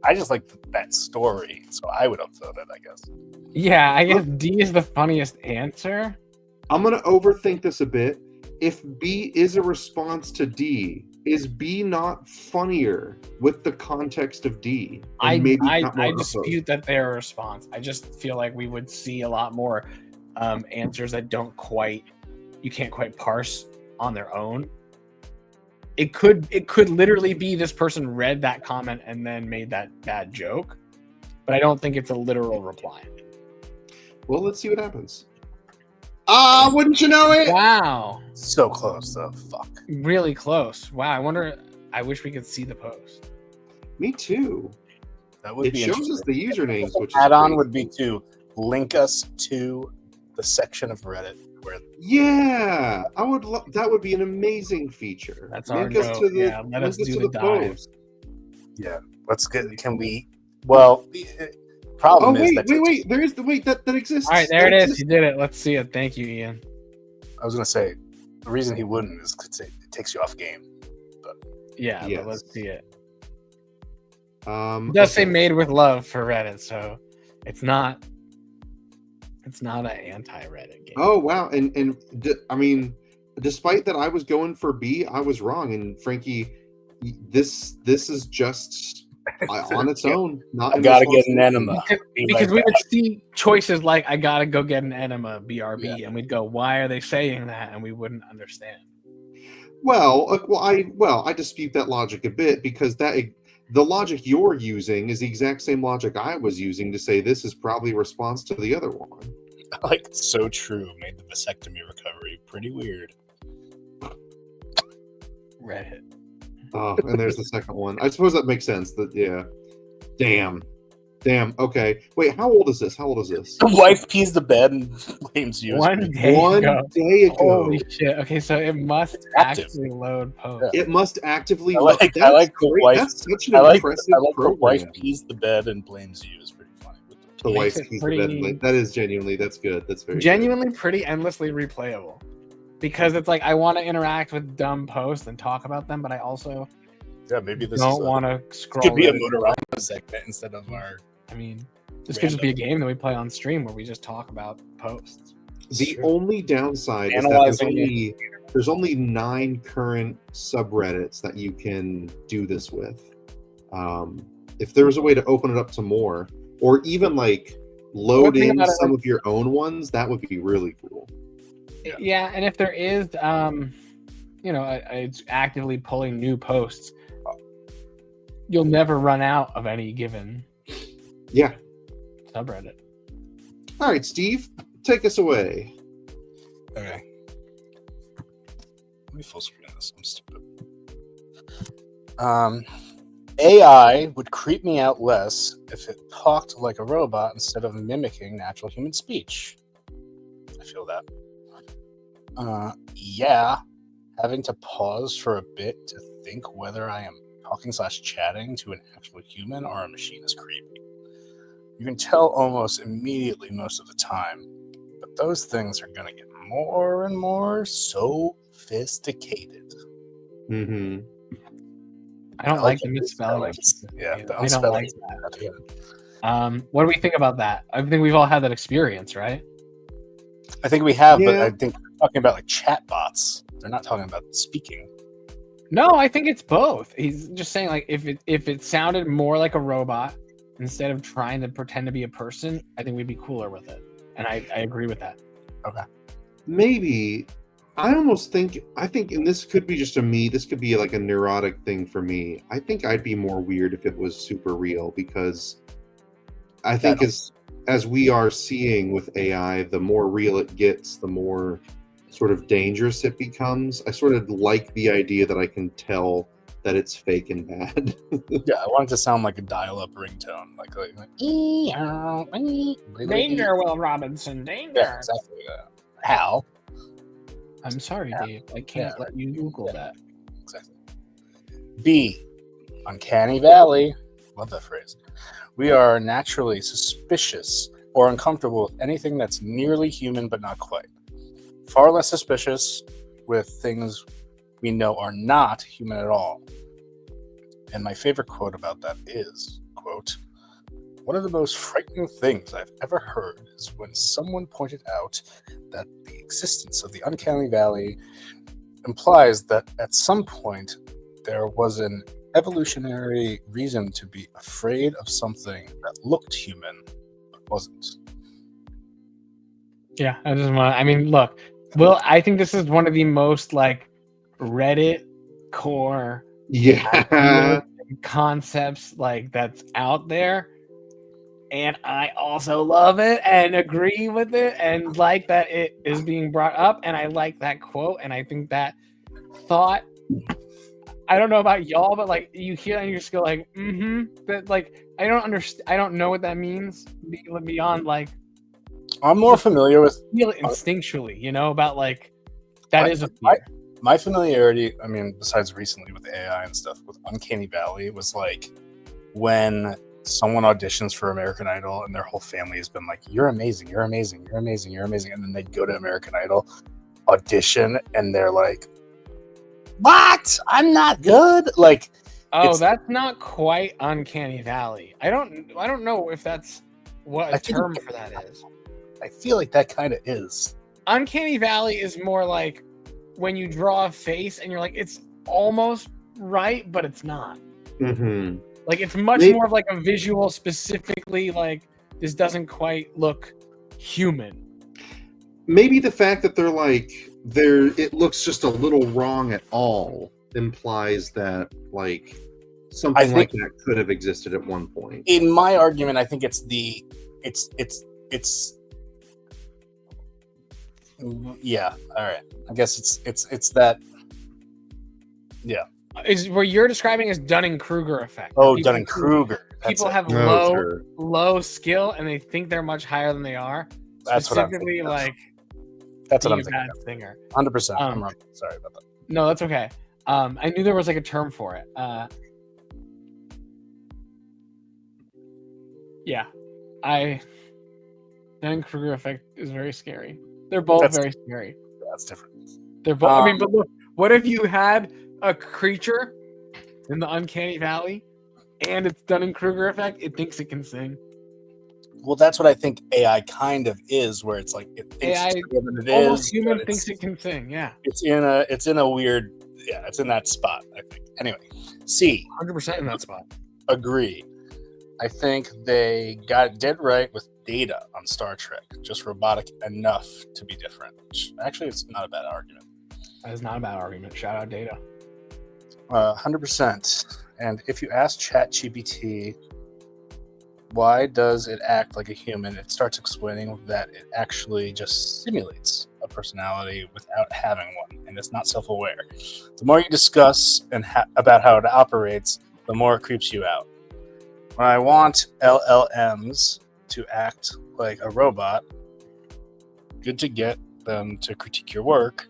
I just like that story, so I would upvote it, I guess. Yeah, I guess D is the funniest answer. I'm gonna overthink this a bit. If B is a response to D, is B not funnier with the context of D? I got more dispute that they're a response. I just feel like we would see a lot more answers that you can't quite parse on their own. It could literally be this person read that comment and then made that bad joke, but I don't think it's a literal reply. Well, let's see what happens. Wouldn't you know it? Wow, So close though. Fuck. really close. Wow, I wish we could see the post. Me too. That would It be shows us the usernames, which is add-on great. would be to link us to the section of Reddit where Yeah, I would. That would be an amazing feature. That's our Link us note. to the. Yeah, let link us do to the dive. post. let's get. Can we? Well, the problem Oh is wait! There is the that exists. All right, there That it is. exists. You did it. Let's see it. Thank you, Ian. I was gonna say the reason he wouldn't is because it takes you off game. Yeah, Yes. but let's see it. It It does say "made with love" for Reddit, so it's not an anti-Reddit game. Oh wow! I mean, despite that, I was going for B. I was wrong. And Frankie, this is just on its own. Not. I in gotta get response an to enema. Because we would see choices like "I gotta go get an enema," BRB, and we'd go, "Why are they saying that?" And we wouldn't understand. I dispute that logic a bit because the logic you're using is the exact same logic I was using to say this is probably a response to the other one. Like so true. Made the vasectomy recovery pretty weird. Reddit. And there's the second one. I suppose that makes sense. Yeah. Damn. Okay. Wait. How old is this? The wife pees the bed and blames you. One day One ago. day ago. Holy shit. Okay, so it must active. actually load post. It must actively. I like That's the great. wife. That's such an I like impressive the program. wife pees the bed and blames you. Is pretty funny. The wife Makes it keys pretty- the bed. That is genuinely. That's good. That's very Genuinely pretty endlessly replayable. Because it's like I want to interact with dumb posts and talk about them, but I also Yeah, maybe this don't want to scroll. could be a Reddit. Motorama segment instead of our. I mean, this could just be a game that we play on stream where we just talk about posts. The only downside is that Analyzing there's only there's only 9 current subreddits that you can do this with. If there was a way to open it up to more, or even like load Think in about it, some of your own ones, that would be really cool. Yeah, and if there is, it's actively pulling new posts, you'll never run out of any given Yeah. subreddit. All right, Steve, take us away. Okay. Let me full screen this. I'm stupid. AI would creep me out less if it talked like a robot instead of mimicking natural human speech. I feel that. Yeah, having to pause for a bit to think whether I am talking/chatting to an actual human or a machine is creepy. You can tell almost immediately most of the time, but those things are going to get more and more sophisticated. Mm-hmm. I don't like the misspelling. Yeah, I don't like that. What do we think about that? I think we've all had that experience, right? I think we have, but Yeah. I think they're talking about like chat bots. They're not talking about speaking. No, I think it's both. He's just saying like if it sounded more like a robot instead of trying to pretend to be a person, I think we'd be cooler with it. And I agree with that. Okay. Maybe. I think, and this could be just this could be like a neurotic thing for me. I think I'd be more weird if it was super real, because I think as we are seeing with AI, the more real it gets, the more sort of dangerous it becomes. I sort of like the idea that I can tell that it's fake and bad. Yeah, I want it to sound like a dial-up ringtone, like Danger, Will Robinson, danger. Yeah, exactly that. How? I'm sorry, Dave. I can't let you Google that. Exactly. B. Uncanny Valley. Love that phrase. We are naturally suspicious or uncomfortable with anything that's nearly human but not quite. Far less suspicious with things we know are not human at all. And my favorite quote about that is, quote, "One of the most frightening things I've ever heard is when someone pointed out that the existence of the uncanny valley implies that at some point there was an evolutionary reason to be afraid of something that looked human but wasn't." Yeah, look, Will, I think this is one of the most like Reddit core Yeah. concepts like that's out there. And I also love it and agree with it and like that it is being brought up. And I like that quote. And I think that thought, I don't know about y'all, but like you hear that and you're just go like, that like, I don't understand. I don't know what that means beyond like, I'm more familiar with feel it instinctually, about like, that is a fear. My familiarity, besides recently with AI and stuff, with Uncanny Valley was like when someone auditions for American Idol and their whole family has been like, "You're amazing, you're amazing, you're amazing, you're amazing," and then they go to American Idol, audition, and they're like, "What? I'm not good." Like, that's not quite Uncanny Valley. I don't know if that's what a term for that is. I feel like that kind of is. Uncanny Valley is more like when you draw a face and you're like, it's almost right, but it's not. Mm-hmm. Like it's much more of like a visual, specifically like this doesn't quite look human. Maybe the fact that it looks just a little wrong at all implies that like something like that could have existed at one point. In my argument, I think it's yeah. All right. I guess it's that. Yeah. Is what you're describing as Dunning-Kruger effect. Oh, Dunning-Kruger. People have low skill and they think they're much higher than they are. That's what I'm thinking. That's what I'm thinking. Bad singer. 100%. I'm wrong. Sorry about that. No, that's okay. I knew there was like a term for it. Yeah. Dunning-Kruger effect is very scary. They're both very scary. That's different. They're both. But look, what if you had a creature in the Uncanny Valley, and it's Dunning-Kruger effect? It thinks it can sing. Well, that's what I think AI kind of is, where it's like it thinks AI it's better than it almost is. human but thinks it can sing. Yeah, it's in a weird, it's in that spot, I think. Anyway, C, 100% in that spot. agree. I think they got it dead right with Data on Star Trek, just robotic enough to be different. Which, actually, it's not a bad argument. That is not a bad argument. Shout out Data. 100%. And if you ask ChatGPT, why does it act like a human? It starts explaining that it actually just simulates a personality without having one, and it's not self-aware. The more you discuss about how it operates, the more it creeps you out. When I want LLMs to act like a robot, good to get them to critique your work.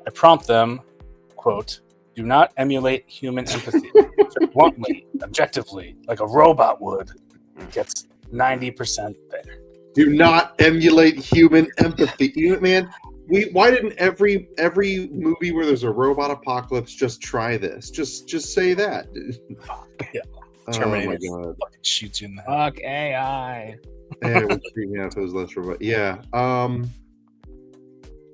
I prompt them, quote, do not emulate human empathy. Bluntly, objectively, like a robot would. It gets 90% there. Do not emulate human empathy. Man, why didn't every movie where there's a robot apocalypse just try this? Just say that. Yeah. Terminator. Oh my god. Fucking shoots you in the head. Fuck AI. It would freak me out if it was less robot. Yeah.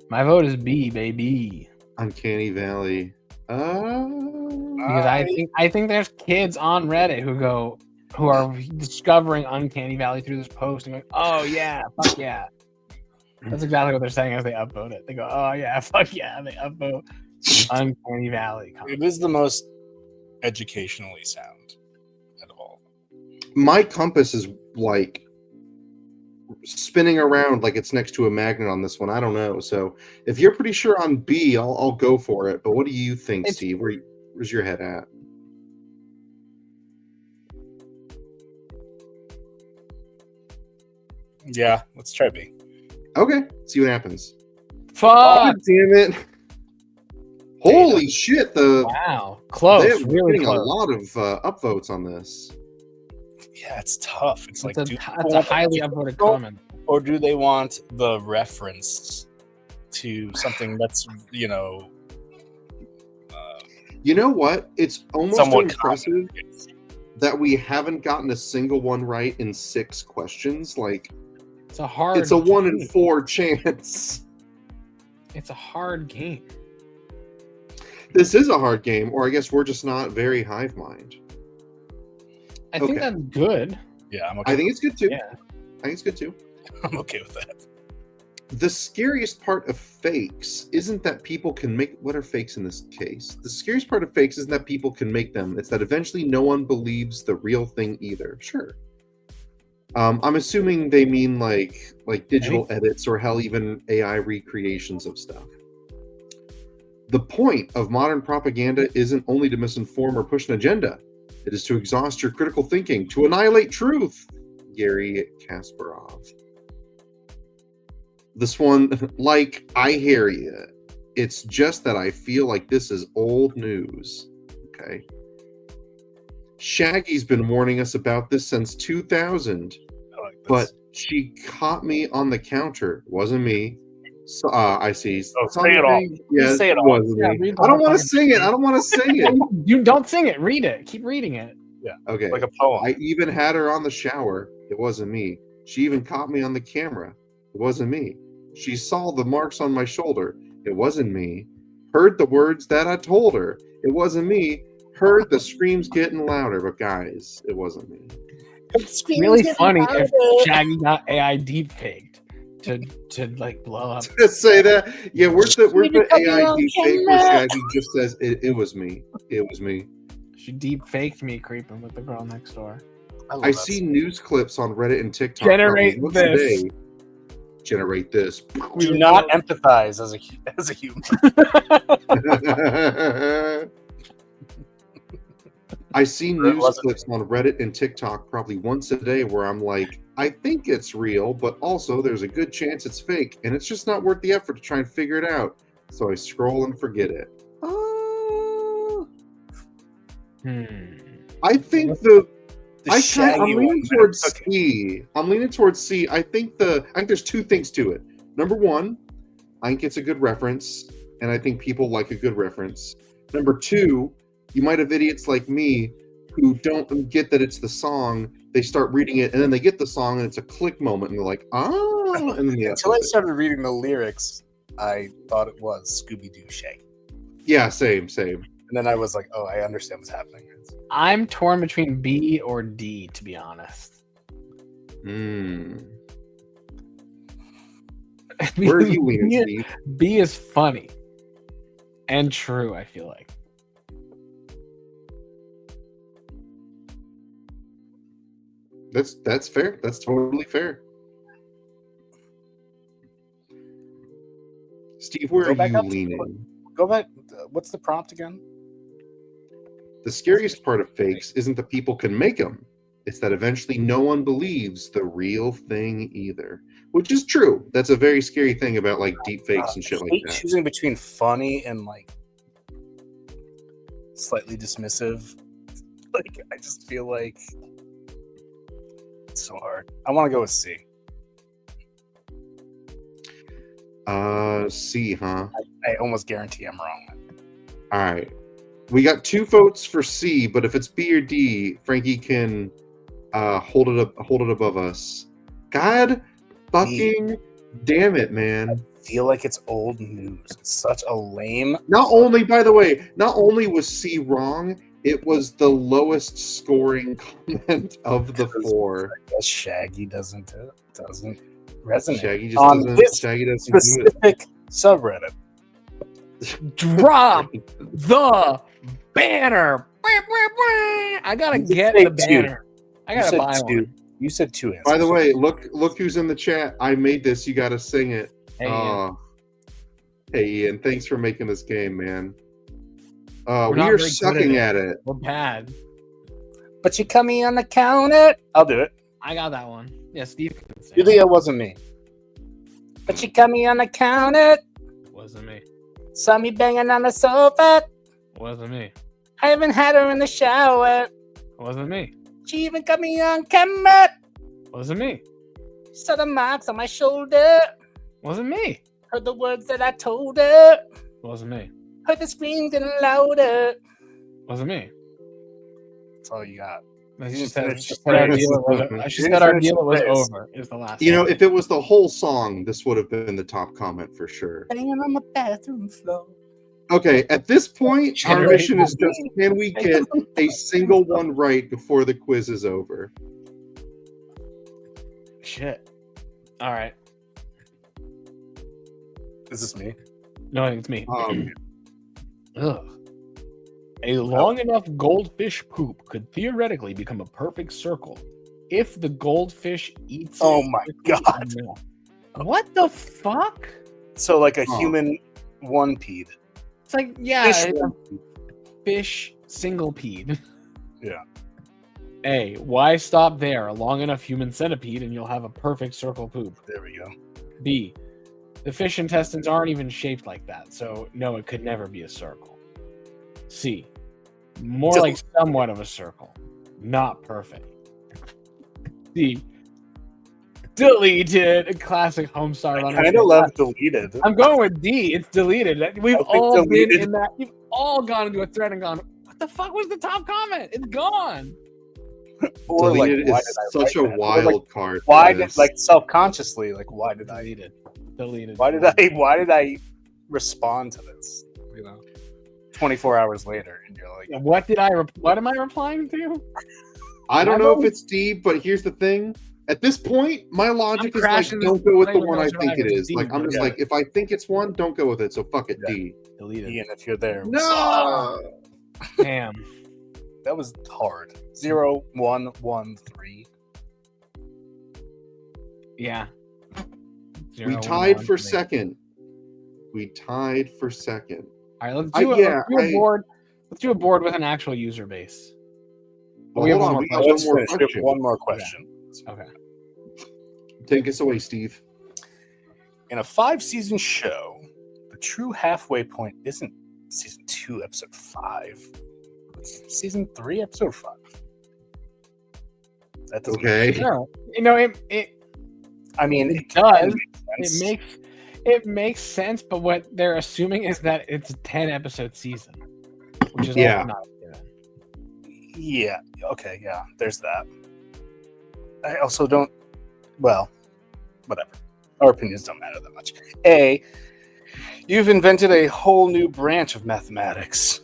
My vote is B, baby. Uncanny Valley. Because I think there's kids on Reddit who are discovering Uncanny Valley through this post and going, oh yeah, fuck yeah. That's exactly what they're saying as they upvote it. They go, oh yeah, fuck yeah, they upvote Uncanny Valley. It is the most educationally sound out of all. My compass is like spinning around like it's next to a magnet on this one. I don't know. So if you're pretty sure on B, I'll go for it. But what do you think, Steve? Where's your head at? Yeah, let's try B. Okay, see what happens. Fuck! Oh, damn it! Holy shit! Wow, close. They're really getting close. a lot of upvotes on this. Yeah, it's tough. It's like It's a highly upvoted comment. Or do they want the reference to something that's, You know what? It's almost somewhat impressive that we haven't gotten a single one right in 6 questions. Like, It's a hard. it's a 1 in game. 4 chance. It's a hard game. This is a hard game, or I guess we're just not very hive mind. I think that's good. Yeah, I'm okay. I think it's good too. Yeah. I think it's good too. I'm okay with that. The scariest part of fakes isn't that people can make... What are fakes in this case? The scariest part of fakes isn't that people can make them. It's that eventually no one believes the real thing either. Sure. I'm assuming they mean like digital edits or hell, even AI recreations of stuff. The point of modern propaganda isn't only to misinform or push an agenda. It is to exhaust your critical thinking, to annihilate truth. Gary Kasparov. This one, like, I hear you. It's just that I feel like this is old news. Okay. Shaggy's been warning us about this since 2000. But she caught me on the counter. Wasn't me. So, I see. Oh, say it all. Yes, Say it all. wasn't me. I don't want to sing it. I don't want to sing it. You don't sing it. Read it. Keep reading it. Yeah. Okay. Like a poem. I even had her on the shower. It wasn't me. She even caught me on the camera. It wasn't me. She saw the marks on my shoulder. It wasn't me. Heard the words that I told her. It wasn't me. Heard the screams getting louder. But guys, it wasn't me. It's really funny if Shaggy got AI deep faked to like blow up. Just say that. Yeah, where's the AI deep fake where Shaggy just says it was me. It was me. She deep faked me creeping with the girl next door. I see news clips on Reddit and TikTok. Generate this. Today. Generate this. Do not empathize as a human. I see news clips on Reddit and TikTok probably once a day where I'm like, I think it's real, but also there's a good chance it's fake, and it's just not worth the effort to try and figure it out. So I scroll and forget it. I think I'm leaning towards C. I'm leaning towards C. I think there's 2 things to it. Number 1, I think it's a good reference, and I think people like a good reference. Number 2, you might have idiots like me who don't get that it's the song, they start reading it, and then they get the song, and it's a click moment, and they're like, ah, and then Until I started reading the lyrics, I thought it was Scooby-Doo Shaggy. Yeah, same. And then I was like, oh, I understand what's happening. I'm torn between B or D, to be honest. Where are you leaning, Steve? B is funny and true, I feel like. That's fair. That's totally fair. Steve, where are you leaning? Go back. What's the prompt again? The scariest part of fakes isn't that people can make them. It's that eventually no one believes the real thing either. Which is true. That's a very scary thing about like deep fakes and shit like that. Choosing between funny and like slightly dismissive. Like I just feel like it's so hard. I want to go with C. C, huh? I almost guarantee I'm wrong. All right. We got 2 votes for C, but if it's B or D, Frankie can hold it above us. God fucking damn it, man. I feel like it's old news. It's such a lame. Not only was C wrong, it was the lowest scoring comment of the 4. I guess Shaggy doesn't resonate. Shaggy just on doesn't. this Shaggy doesn't do it. specific subreddit. Drop the banner. I gotta You get say the banner. I You gotta said buy two. one. You said 2 answers. By the way, look who's in the chat. I made this. You got to sing it. Hey, Ian. Hey, Ian. Thanks for making this game, man. We not are very good sucking at at it. We're bad. But you cut me on the counter. I'll do it. I got that one. Yeah, Steve can say You think it wasn't me? But you cut me on the counter. it. Wasn't me. Saw me banging on the sofa. Wasn't me. I haven't had her in the shower. Wasn't me. She even got me on camera. Wasn't me. Saw the marks on my shoulder. Wasn't me. Heard the words that I told her. Wasn't me. Heard the screams getting louder. Wasn't me. That's all you got. She said finish our the deal was sentence. she said our deal was Finish. over. Is the last. You know, one. if it was the whole song, this would have been the top comment for sure. Banging on the bathroom floor. Okay, at this point, our Generate mission is just, can we get a single one right before the quiz is over? Shit. All right. Is this me? No, I think it's me. Um, Ugh. A long enough goldfish poop could theoretically become a perfect circle if the goldfish eats. Oh it my quickly God. enough. What the fuck? So like a Huh. human one-peed. It's like, yeah, Fish it's a fish single peed. Yeah. A, why stop there? A long enough human centipede and you'll have a perfect circle poop. There we go. B, the fish intestines aren't even shaped like that, so no, it could never be a circle. C, more like somewhat of a circle, not perfect. D, deleted. A classic Homestar Runner. I kind of love deleted. I'm going with D. It's deleted. We've I think all been deleted- in that. You've all gone into a thread and gone, what the fuck was the top comment? It's gone. Or like, deleted why is did I such a write that? Or, wild like, card. for why did this. like self-consciously like why did I Deleted. why did I respond to this? You know, 24 hours later, and you're like, What am I replying to? I don't know if it's D, but here's the thing. At this point, my logic is like, crashing don't go with the Player one I Survivor. think it It's is. D, Like, I'm just yeah. like, if I think it's one, don't go with it. So fuck it, Yeah. D. Deleted. Ian, if you're there, No. Damn. that was hard. 0, 1, 1, 3. Yeah. We tied for second. We tied for second. All right, let's I- do a yeah, I- board. Let's do a board with an actual user base. Well, we have hold one on, more we got question. one more Let's finish. question. One more question. Okay. Take us away, Steve. In a 5-season show, the true halfway point isn't season 2, episode 5. It's season 3, episode 5. That doesn't Okay. No, you know it I mean, It can does. make sense. it makes sense, but what they're assuming is that it's a 10 episode season, which is Yeah. also not given. Yeah. Okay. Yeah. There's that. I also don't. Well, whatever. Our opinions don't matter that much. A, you've invented a whole new branch of mathematics.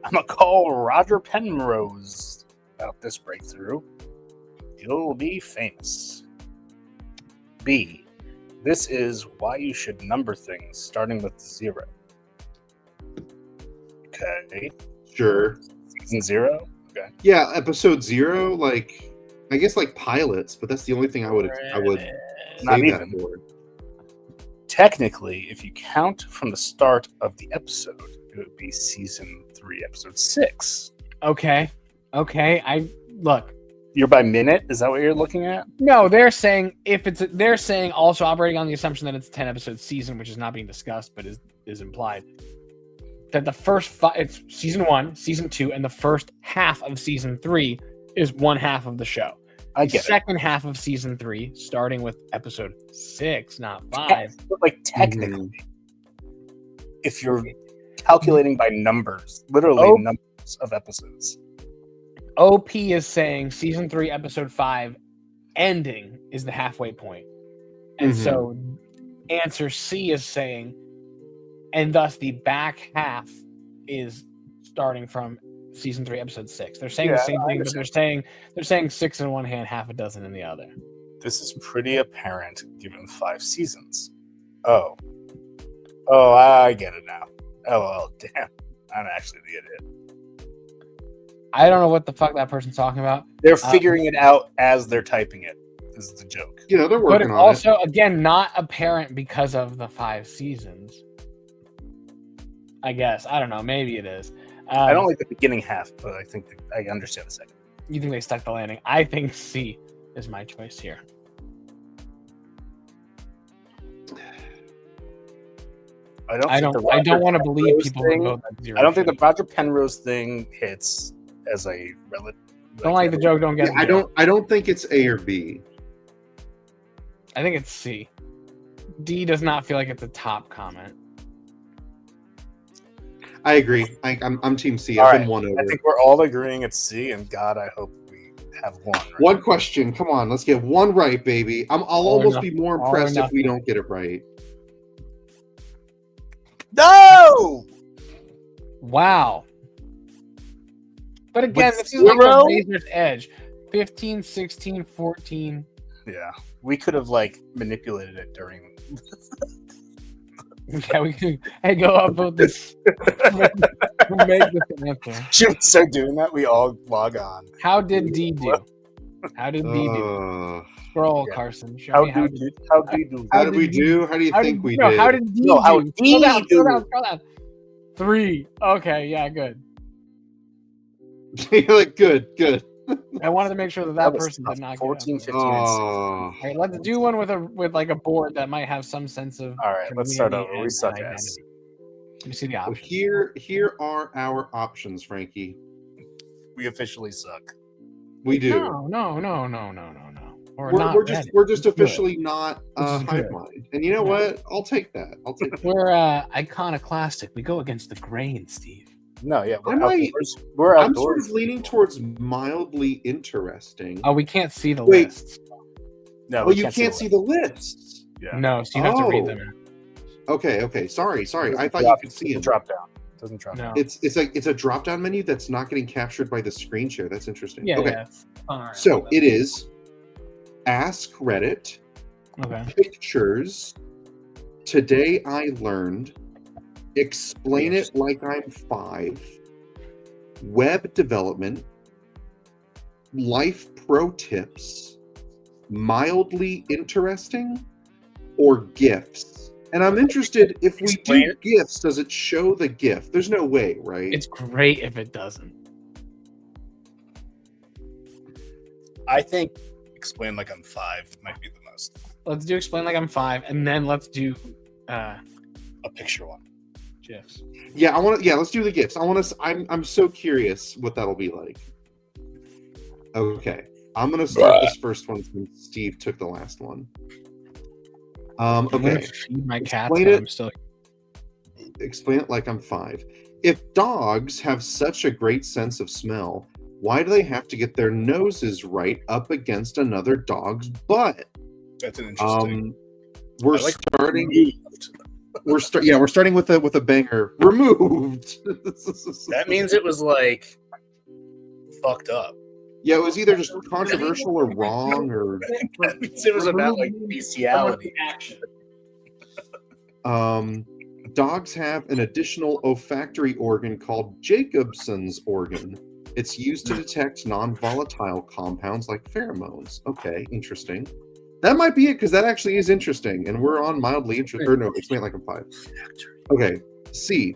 I'm gonna call Roger Penrose about this breakthrough. You'll be famous. B, this is why you should number things starting with 0. Okay. Sure. Season 0? Okay. Yeah, episode 0, like I guess like pilots, but that's the only thing I would Not say that even. for. Technically, if you count from the start of the episode, it would be season 3, episode 6. Okay. I look. You're by minute? Is that what you're looking at? No, they're saying they're saying also operating on the assumption that it's a 10 episode season, which is not being discussed, but is implied. That the first it's season 1, season 2, and the first half of season 3 is one half of the show. I The get it. second half of season 3, starting with episode 6, not 5. But like technically, if you're calculating by numbers, literally numbers of episodes. OP is saying season 3, episode 5 ending is the halfway point. And so answer C is saying, and thus the back half is starting from season 3, episode 6. They're saying the same thing, but they're saying 6 in one hand, half a dozen in the other. This is pretty apparent given 5 seasons. Oh, I get it now. Oh, well, damn. I'm actually the idiot. I don't know what the fuck that person's talking about. They're figuring it out as they're typing it. This is the joke. You know, they're But working it's on also, again, not apparent because of the 5 seasons. I guess. I don't know. Maybe it is. I don't like the beginning half, but I think I understand the second. You think they stuck the landing? I think C is my choice here. I don't want to believe people who vote that 0. I don't think the Roger Penrose thing hits as a relative. Don't like the joke. Don't get. Yeah, I don't think it's A or B. I think it's C. D does not feel like it's a top comment. I agree. I'm Team C. All I've right. been won over. I think we're all agreeing it's C, and God, I hope we have one. Right? One question. Come on, let's get one right, baby. I'll almost be more impressed if we don't get it right. No! Wow. But again, With this is like the 0? razor's edge. 15, 16, 14. Yeah, we could have like manipulated it during. Yeah, we can. Hey, go up with this. Make this answer. Should we start doing that? We all log on. How did D do? How did D do? Scroll, yeah. Carson. Show How me do you do? How did we do? How do you think we did? How did D No, how do? D Scroll do? down. 3. Okay, yeah, good. You're like, good. I wanted to make sure that was person tough. did not 14, get 15, Oh, All right, let's do one with like a board that might have some sense of. All right, let's start community over. We and suck identity. ass. Let me see the so options. here are our options, Frankie. We officially suck. We do. No. We're just officially not This is good. HIVEMIND. And you know what? I'll take that. We're iconoclastic. We go against the grain, Steve. No, yeah, we're I might- outdoors. We're I'm sort outdoors. of leaning towards mildly interesting. Oh, we can't see the Wait. lists. No, Oh, we you can't see the lists. Yeah. No, so you have to read Oh. them. Okay. Sorry. I thought you Drop- could see them. Drop down. Doesn't drop No. down. It's a drop down menu that's not getting captured by the screen share. That's interesting. Yeah. Okay. Yeah. All right. So it is Ask Reddit, Okay. Pictures, Today I Learned, Explain It Like I'm 5, Web Development, Life Pro Tips, Mildly Interesting, or GIFs. And I'm interested, if we Explain do it. GIFs, does it show the GIF? There's no way, right? It's great if it doesn't. I think Explain Like I'm 5 might be the most. Let's do explain like I'm 5, and then let's do A picture one. GIFs. Yeah, let's do the GIFs. I'm so curious what that'll be like. Okay. I'm gonna start this first one since Steve took the last one. I'm gonna Okay. feed my cats. Explain but it. I'm still. Explain it like I'm 5. If dogs have such a great sense of smell, Why do they have to get their noses right up against another dog's butt? That's an interesting. We're I like starting. removed. We're starting with a banger. Removed. That means it was like fucked up. Yeah, it was either just controversial or wrong, or That means it was about like bestiality. Dogs have an additional olfactory organ called Jacobson's organ. It's used to detect non-volatile compounds like pheromones. Okay, interesting. That might be it, because that actually is interesting, and we're on mildly interesting. Or no, explain like I'm 5. Okay, C.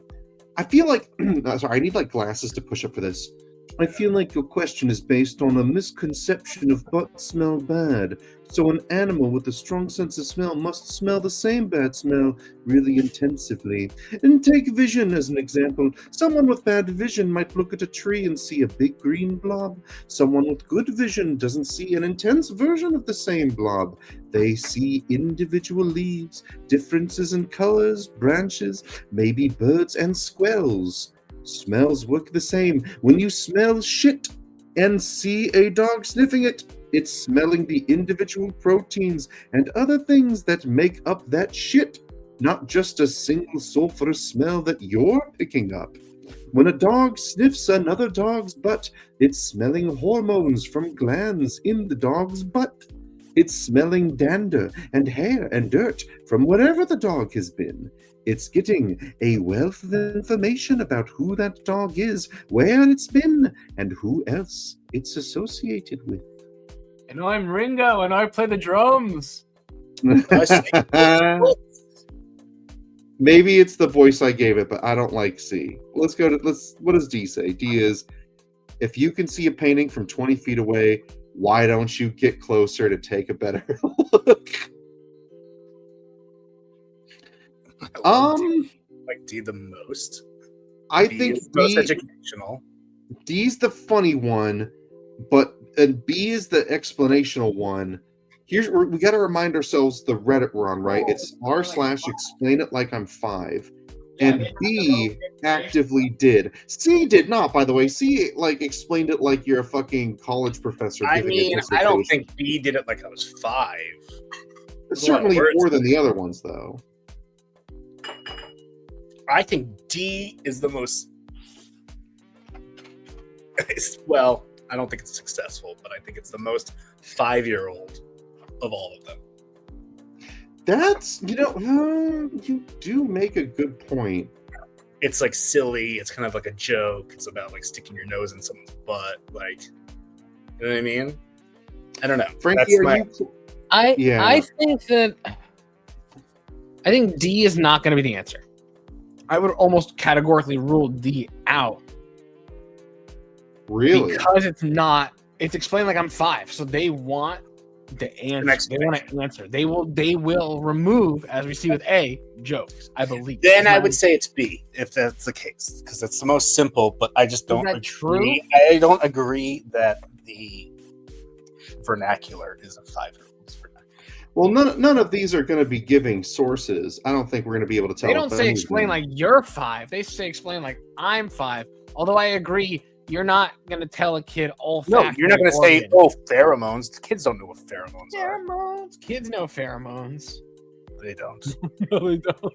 I feel like sorry, I need like glasses to push up for this. I feel like your question is based on a misconception of butts smell bad. So an animal with a strong sense of smell must smell the same bad smell really intensively. And take vision as an example. Someone with bad vision might look at a tree and see a big green blob. Someone with good vision doesn't see an intense version of the same blob. They see individual leaves, differences in colors, branches, maybe birds and squirrels. Smells work the same. When you smell shit and see a dog sniffing it, it's smelling the individual proteins and other things that make up that shit, not just a single sulfurous smell that you're picking up. When a dog sniffs another dog's butt, it's smelling hormones from glands in the dog's butt. It's smelling dander and hair and dirt from wherever the dog has been. It's getting a wealth of information about who that dog is, where it's been, and who else it's associated with. And I'm Ringo, and I play the drums. Maybe it's the voice I gave it, but I don't like C. What does D say? D is, if you can see a painting from 20 feet away, why don't you get closer to take a better look? Like D the most. I B think is the most educational. D's the funny one, and B is the explanational one. We got to remind ourselves the Reddit we're on, right? It's r/explain it like I'm 5. And B actively did. C did not, by the way. C like explained it like you're a fucking college professor. I mean, I don't think B did it like I was 5. It's certainly more than the other ones, though. I think D is the most. Well, I don't think it's successful, but I think it's the most 5-year-old of all of them. That's, you do make a good point. It's like silly. It's kind of like a joke. It's about like sticking your nose in someone's butt. Like, you know what I mean? I don't know. Frankie, I think D is not going to be the answer. I would almost categorically rule D out. Really? Because it's not. It's explained like I'm 5, so they want the answer. They want an answer. They will remove, as we see with A, jokes, I believe. Then I would say it's B, if that's the case, because it's the most simple. But I just don't agree. True? I don't agree that the vernacular is a 5-year-old's vernacular. Well, none of these are going to be giving sources. I don't think we're going to be able to tell. They don't say explain like you're 5. They say explain like I'm 5. Although I agree, you're not going to tell a kid olfactory. No, you're not going to say, pheromones. Kids don't know what pheromones are. Pheromones. Kids know pheromones. They don't. No, they don't.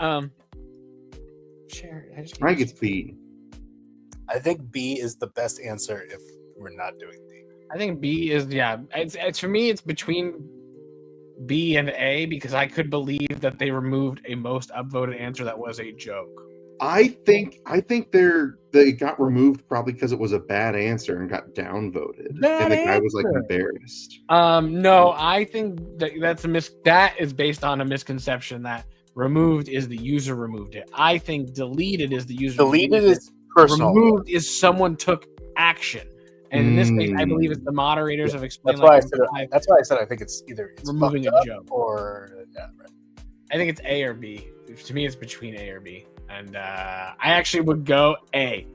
I think it's B. I think B is the best answer if we're not doing D. I think B is, it's for me, it's between B and A, because I could believe that they removed a most upvoted answer that was a joke. I think they got removed probably because it was a bad answer and got downvoted. And the guy was like embarrassed. No, I think that is based on a misconception that removed is the user removed it. I think deleted is the user deleted is personal. Removed is someone took action. And in this case, I believe it's the moderators have explained. That's why I said I think it's either removing a joke or right. I think it's A or B. To me, it's between A or B. And I actually would go A.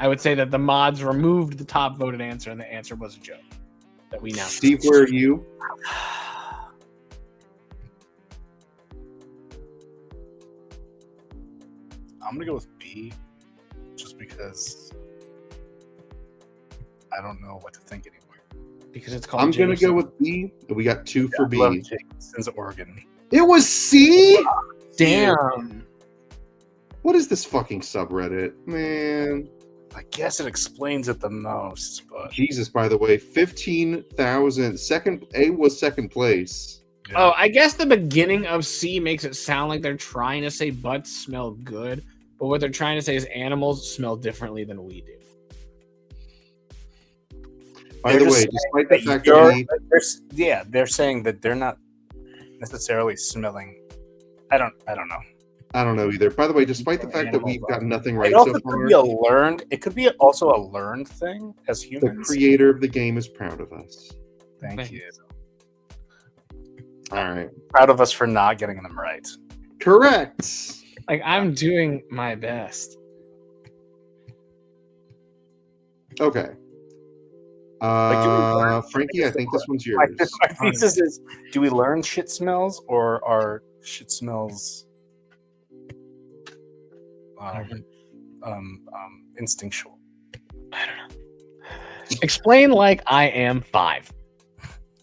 I would say that the mods removed the top voted answer, and the answer was a joke that we now. Steve, where are you? I'm gonna go with B, just because I don't know what to think anymore. Because it's called. I'm going to Jameson. go with B. We got 2 for I love B. Jason's Oregon. It was C? Damn. What is this fucking subreddit? Man. I guess it explains it the most, but Jesus, by the way, 15,000. A was second place. yeah. Oh, I guess the beginning of C makes it sound like they're trying to say butts smell good, but what they're trying to say is animals smell differently than we do. By They're the just way, saying despite the that fact that they're saying that they're not necessarily smelling. I don't know. I don't know either. By the way, despite the fact that we've got nothing right It also so could far, be a learned. It could be also a learned thing as the humans. creator of the game is proud of us. Thank Thanks. you. All right. Proud of us for not getting them right. Correct. Like, I'm doing my best. Okay. do we learn- Frankie, I think this one's My, yours. my thesis is: do we learn shit smells, or are shit smells instinctual? I don't know. Explain like I am 5.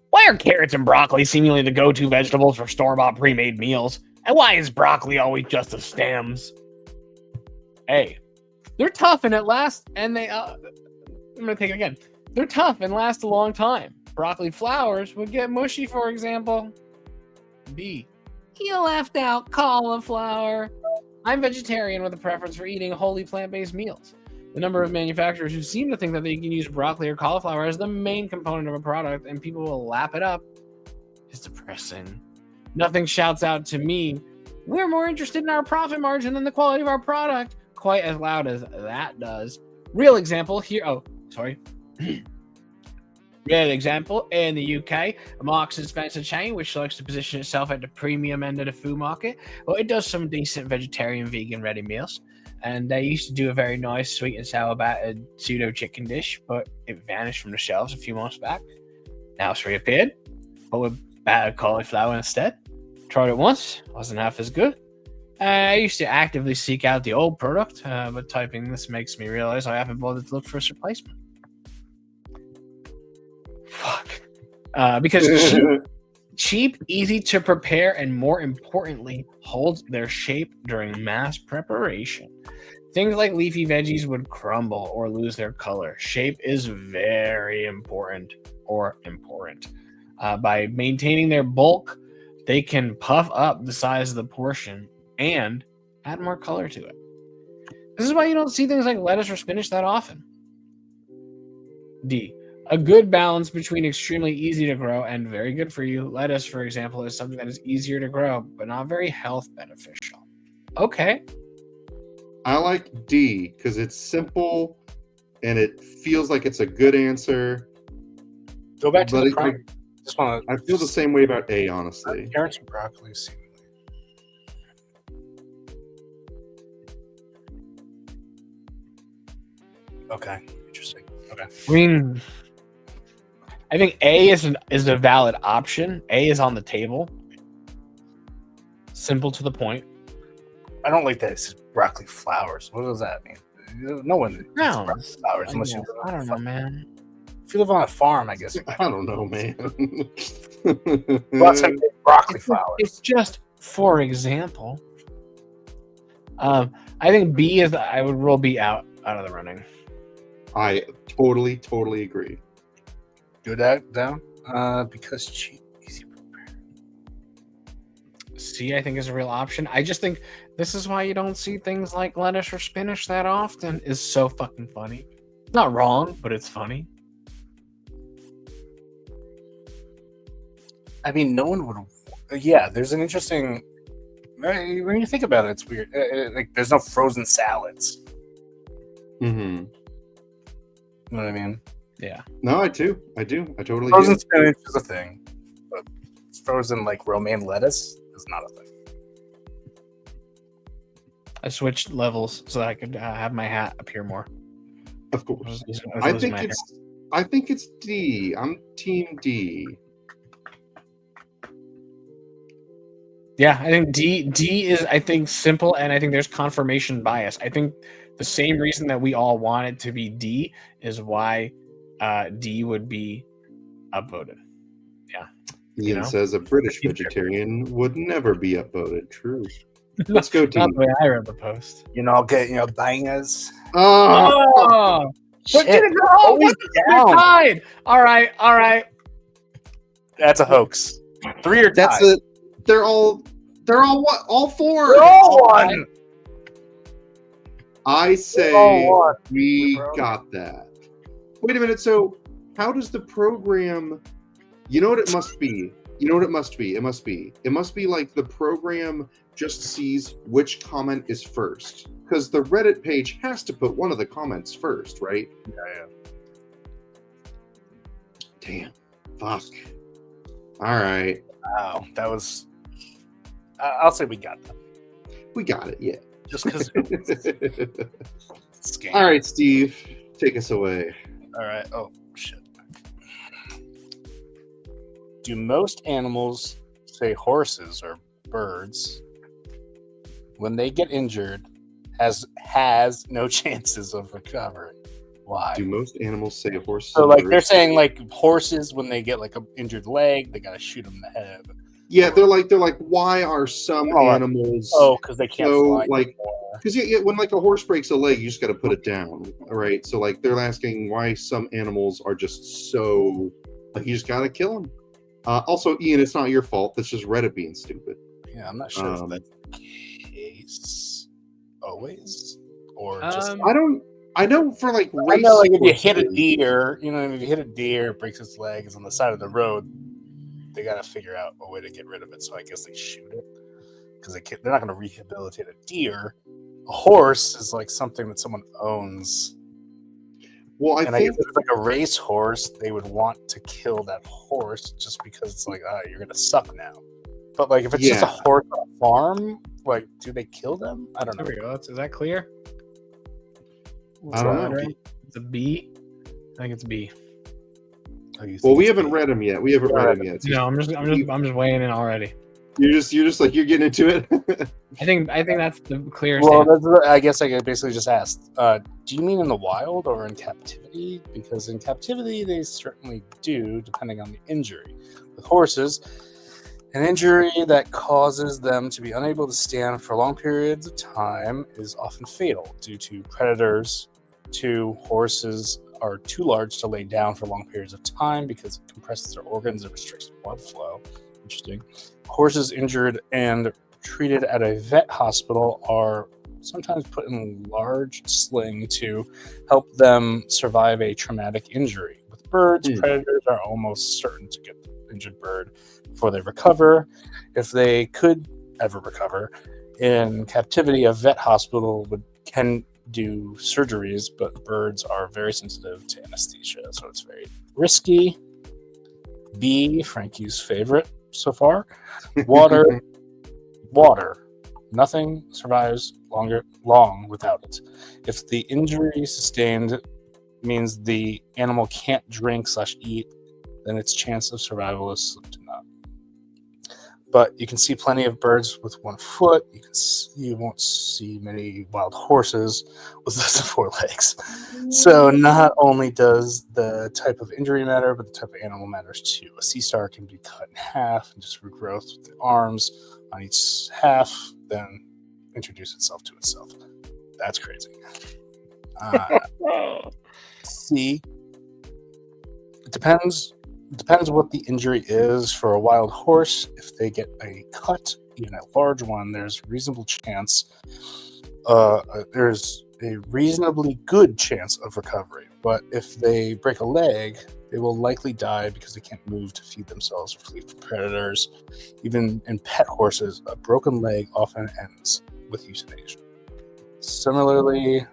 Why are carrots and broccoli seemingly the go-to vegetables for store-bought pre-made meals? And why is broccoli always just the stems? A. They're tough and it lasts, and they... I'm gonna take it again. They're tough and last a long time. Broccoli flowers would get mushy, for example. B. You left out cauliflower. I'm vegetarian with a preference for eating wholly plant-based meals. The number of manufacturers who seem to think that they can use broccoli or cauliflower as the main component of a product and people will lap it up is depressing. Nothing shouts out to me, we're more interested in our profit margin than the quality of our product, quite as loud as that does. Real example here. Oh, sorry. Real example, in the UK, a Marks and Spencer chain, which likes to position itself at the premium end of the food market, well, it does some decent vegetarian, vegan ready meals. And they used to do a very nice sweet and sour battered pseudo chicken dish, but it vanished from the shelves a few months back. Now it's reappeared, but with battered cauliflower instead. Tried it once, wasn't half as good. I used to actively seek out the old product, but typing this makes me realize I haven't bothered to look for a replacement. Fuck. Because cheap, easy to prepare, and more importantly, holds their shape during mass preparation. Things like leafy veggies would crumble or lose their color. Shape is very important. By maintaining their bulk, they can puff up the size of the portion and add more color to it. This is why you don't see things like lettuce or spinach that often. D. A good balance between extremely easy to grow and very good for you. Lettuce, for example, is something that is easier to grow, but not very health beneficial. Okay. I like D because it's simple and it feels like it's a good answer. Go back to But the prime. Just want I feel the same way about A, honestly. Carrots and broccoli seemingly. Okay, interesting. Okay. I mean, I think A is a valid option. A is on the table. Simple to the point. I don't like that. It's broccoli flowers. What does that mean? No one eats No. broccoli flowers unless you. I don't know, man. If you live on a farm, I guess. I don't know, man. Lots of broccoli flowers. It's just, for example. I think B is. I would rule B out of the running. I totally agree. Do that down. Because cheap, easy prepare. C, I think, is a real option. I just think this is why you don't see things like lettuce or spinach that often. Is so fucking funny. Not wrong, but it's funny. I mean, no one would. Yeah, there's an interesting. When you think about it, it's weird. Like, there's no frozen salads. Mm-hmm. You know what I mean? Yeah. No, I do. I totally Frozen do. spinach is a thing, but frozen like romaine lettuce is not a thing. I switched levels so that I could have my hat appear more. Of course. was I losing think my it's D. I'm team D. Yeah, I think D is, I think, simple, and I think there's confirmation bias. I think the same reason that we all want it to be D is why D would be upvoted. Ian says a British vegetarian would never be upvoted. True. Let's go, Not team. the way I read the post. Get bangers. Oh, But Shit, dude, they're always they're down. tied. All right. That's a hoax. 3 are that's tied. it. They're all what? All 4. They're all one. I say all one. we Bro. got that. Wait a minute. So how does the program? You know what it must be. It must be like the program just sees which comment is first, because the Reddit page has to put one of the comments first, right? Yeah. Damn. Fuck. All right. Wow, that was. I'll say we got that. We got it. Yeah. Just because. All right, Steve, take us away. All right. Oh shit. Do most animals, say horses or birds, when they get injured, has no chances of recovery? Why? Do most animals say horses? So, like, birds? they're saying, like, horses, when they get like an injured leg, they gotta shoot them in the head. Yeah, they're like, why are some animals? Oh, because they can't fly. Like, because when like a horse breaks a leg, you just got to put it down, right? So like, they're asking why some animals are just so like you just got to kill them. Also, Ian, it's not your fault. That's just Reddit being stupid. Yeah, I'm not sure if that's the case always or just. I know for like race. I know, like, if you hit a deer, if you hit a deer, it breaks its leg, it's on the side of the road. They got to figure out a way to get rid of it. So I guess they shoot it because they're not going to rehabilitate a deer. A horse is like something that someone owns. Well, I guess think if it's like a race horse, they would want to kill that horse just because it's like, you're going to suck now. But like, if it's just a horse on a farm, like, do they kill them? I don't know. There we go. Is that clear? I don't know. It's a B. I think it's B. Well, we haven't read them yet. No, I'm just weighing in already. You're just like you're getting into it. I think that's the clearest. Well, I guess I basically just asked. Do you mean in the wild or in captivity? Because in captivity, they certainly do, depending on the injury. With horses, an injury that causes them to be unable to stand for long periods of time is often fatal due to predators. 2 horses are too large to lay down for long periods of time because it compresses their organs and restricts blood flow. Interesting. Horses injured and treated at a vet hospital are sometimes put in large sling to help them survive a traumatic injury. With birds, predators are almost certain to get the injured bird before they recover, if they could ever recover. In captivity, a vet hospital can do surgeries, but birds are very sensitive to anesthesia, so it's very risky. B, Frankie's favorite so far. Water. Nothing survives long without it. If the injury sustained means the animal can't drink/eat, then its chance of survival is slim to none. But you can see plenty of birds with 1 foot. You won't see many wild horses with less than 4 legs. So not only does the type of injury matter, but the type of animal matters too. A sea star can be cut in half and just regrowth with the arms on each half, then introduce itself to itself. That's crazy. C. It depends what the injury is. For a wild horse, if they get a cut, even a large one, there's a reasonably good chance of recovery. But if they break a leg, they will likely die because they can't move to feed themselves or flee from predators. Even in pet horses, a broken leg often ends with euthanasia. Similarly,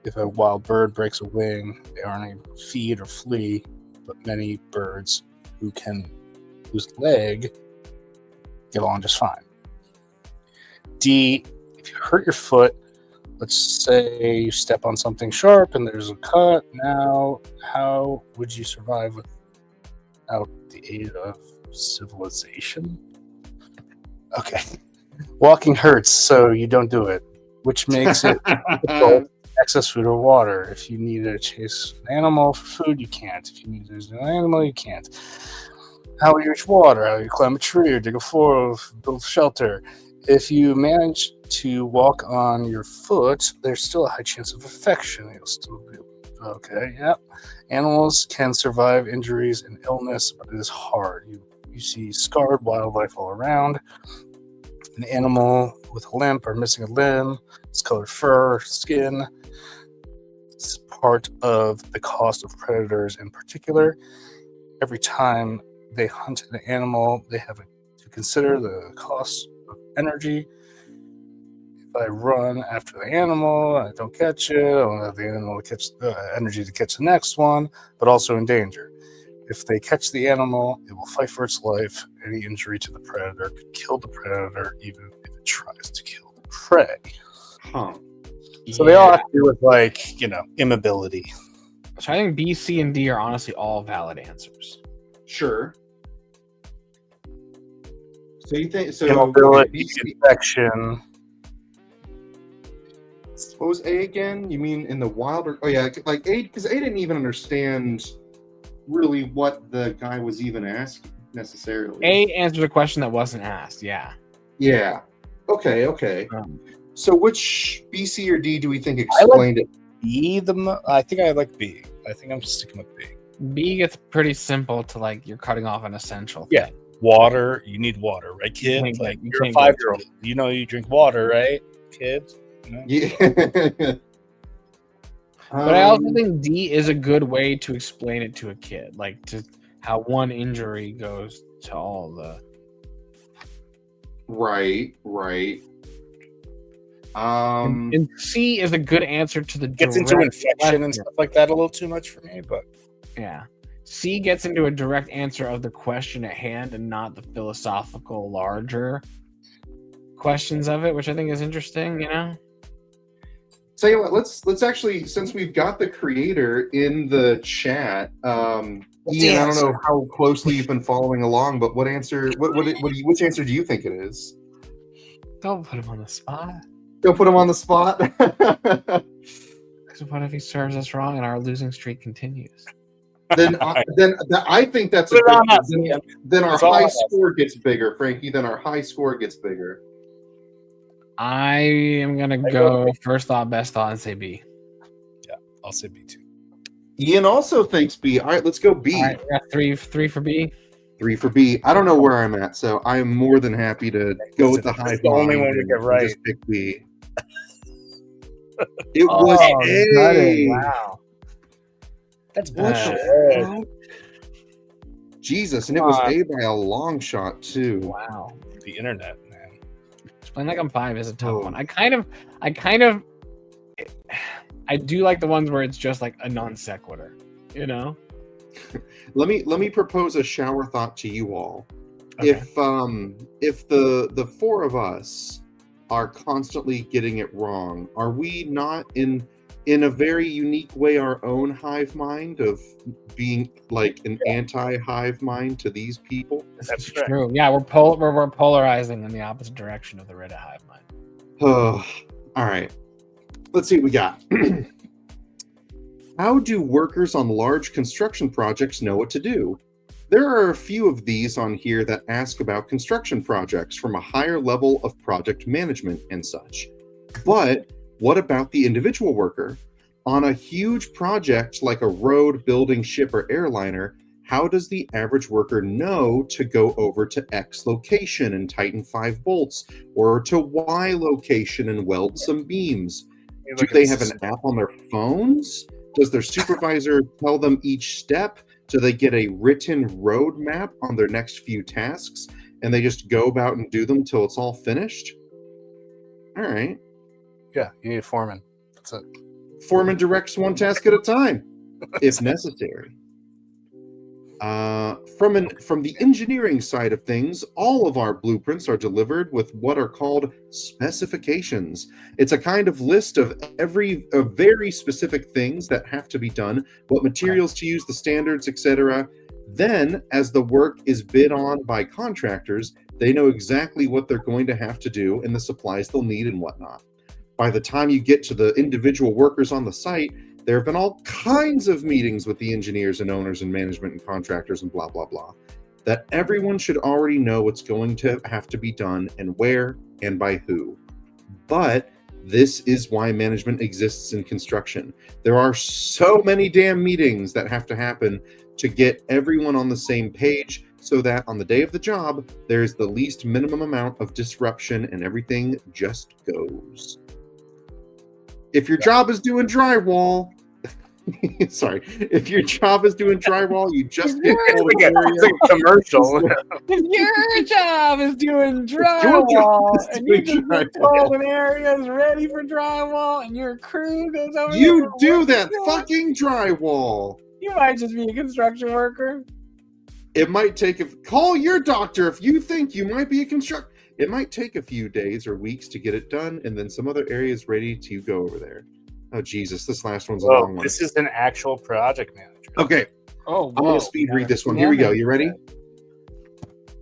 if a wild bird breaks a wing, they aren't able to feed or flee, but many birds who can lose a leg get along just fine. D, if you hurt your foot, let's say you step on something sharp and there's a cut, now how would you survive without the aid of civilization? Okay. Walking hurts, so you don't do it, which makes it difficult access food or water. If you need to chase an animal for food, you can't. If you need to use an animal, you can't. How will you reach water? How will you climb a tree or dig a floor, build shelter? If you manage to walk on your foot, there's still a high chance of infection. You'll still be okay. Yep. Animals can survive injuries and illness, but it is hard. You see scarred wildlife all around. An animal with a limp or missing a limb, discolored fur, skin. It's part of the cost of predators in particular. Every time they hunt an animal, they have to consider the cost of energy. If I run after the animal, I don't catch it, I don't have the animal to catch energy to catch the next one, but also in danger. If they catch the animal, it will fight for its life. Any injury to the predator could kill the predator, even if it tries to kill the prey. Huh. So they all have to do with, like, immobility. So I think B, C, and D are honestly all valid answers. Sure. So you think so? Immobility, infection. What was A again? You mean in the wild? Or, oh yeah, like A, because A didn't even understand really what the guy was even asking necessarily. A answered a question that wasn't asked. Yeah. Yeah. Okay. So which B, C, or D do we think I like explained it? B. I think I like B. I think I'm sticking with B. B gets pretty simple to, like, you're cutting off an essential Yeah. thing. Water. You need water, right, kid? can't Like, get- you you're a can't get 5-year-old. You know you drink water, right, kids? Yeah. But I also think D is a good way to explain it to a kid, like to how one injury goes to all the. Right. And C is a good answer to the Gets into direct infection question. and stuff like that a little too much for me, but Yeah. C gets into a direct answer of the question at hand and not the philosophical, larger questions of it, which I think is interesting, Tell you what, let's actually, since we've got the creator in the chat, Ian, I don't know how closely you've been following along, but which answer do you think it is? Don't put him on the spot. Don't put him on the spot. Because what if he serves us wrong and our losing streak continues? then I think that's a Put it on us, good. Ian. Then our It's all high on us. score gets bigger, Frankie. Then our high score gets bigger. I am going to go first thought, best thought, and say B. yeah, I'll say B too. Ian also thinks B. All right, let's go B. All right, we got three for B. 3 for B. I don't know where I'm at, so I am more than happy to go with the high. It's the only one we get right. Just pick B. It was A. Gutted. Wow. That's What bullshit. the fuck? Jesus, and it was Uh, A by a long shot too. Wow. The internet, man. Explain like I'm 5 is a tough Oh. one. I do like the ones where it's just like a non sequitur, Let me propose a shower thought to you all. Okay. If the four of us are constantly getting it wrong, are we not in a very unique way our own hive mind of being like an anti-hive mind to these people? That's true. Yeah, we're polarizing in the opposite direction of the Reddit hive mind. Oh, all right. Let's see what we got. How do workers on large construction projects know what to do? There are a few of these on here that ask about construction projects from a higher level of project management and such. But what about the individual worker? On a huge project like a road, building, ship, or airliner, how does the average worker know to go over to X location and tighten 5 bolts, or to Y location and weld some beams? Do they have an app on their phones? Does their supervisor tell them each step? Do they get a written roadmap on their next few tasks, and they just go about and do them till it's all finished? All right. Yeah, you need a foreman. That's it. Foreman directs one task at a time, if necessary. From the engineering side of things, all of our blueprints are delivered with what are called specifications. It's a kind of list of very specific things that have to be done, what materials to use, the standards, etc. Then, as the work is bid on by contractors, they know exactly what they're going to have to do and the supplies they'll need and whatnot. by the time you get to the individual workers on the site, there have been all kinds of meetings with the engineers and owners and management and contractors and blah, blah, blah, that everyone should already know what's going to have to be done and where and by who. But this is why management exists in construction. There are so many damn meetings that have to happen to get everyone on the same page so that on the day of the job, there's the least minimum amount of disruption and everything just goes. If your job is doing drywall, sorry, if your job is doing drywall, you just get told It's like a commercial. If your job is doing drywall and you just get told an area is ready for drywall and your crew goes over there, you do that fucking drywall. You might just be a construction worker. It might take call your doctor if you think you might be a constructor. It might take a few days or weeks to get it done, and then some other area is ready to go over there. Oh Jesus, this last one's a long one. This is an actual project manager. Okay. Oh, I'm gonna speed read this one. Here we go. You ready?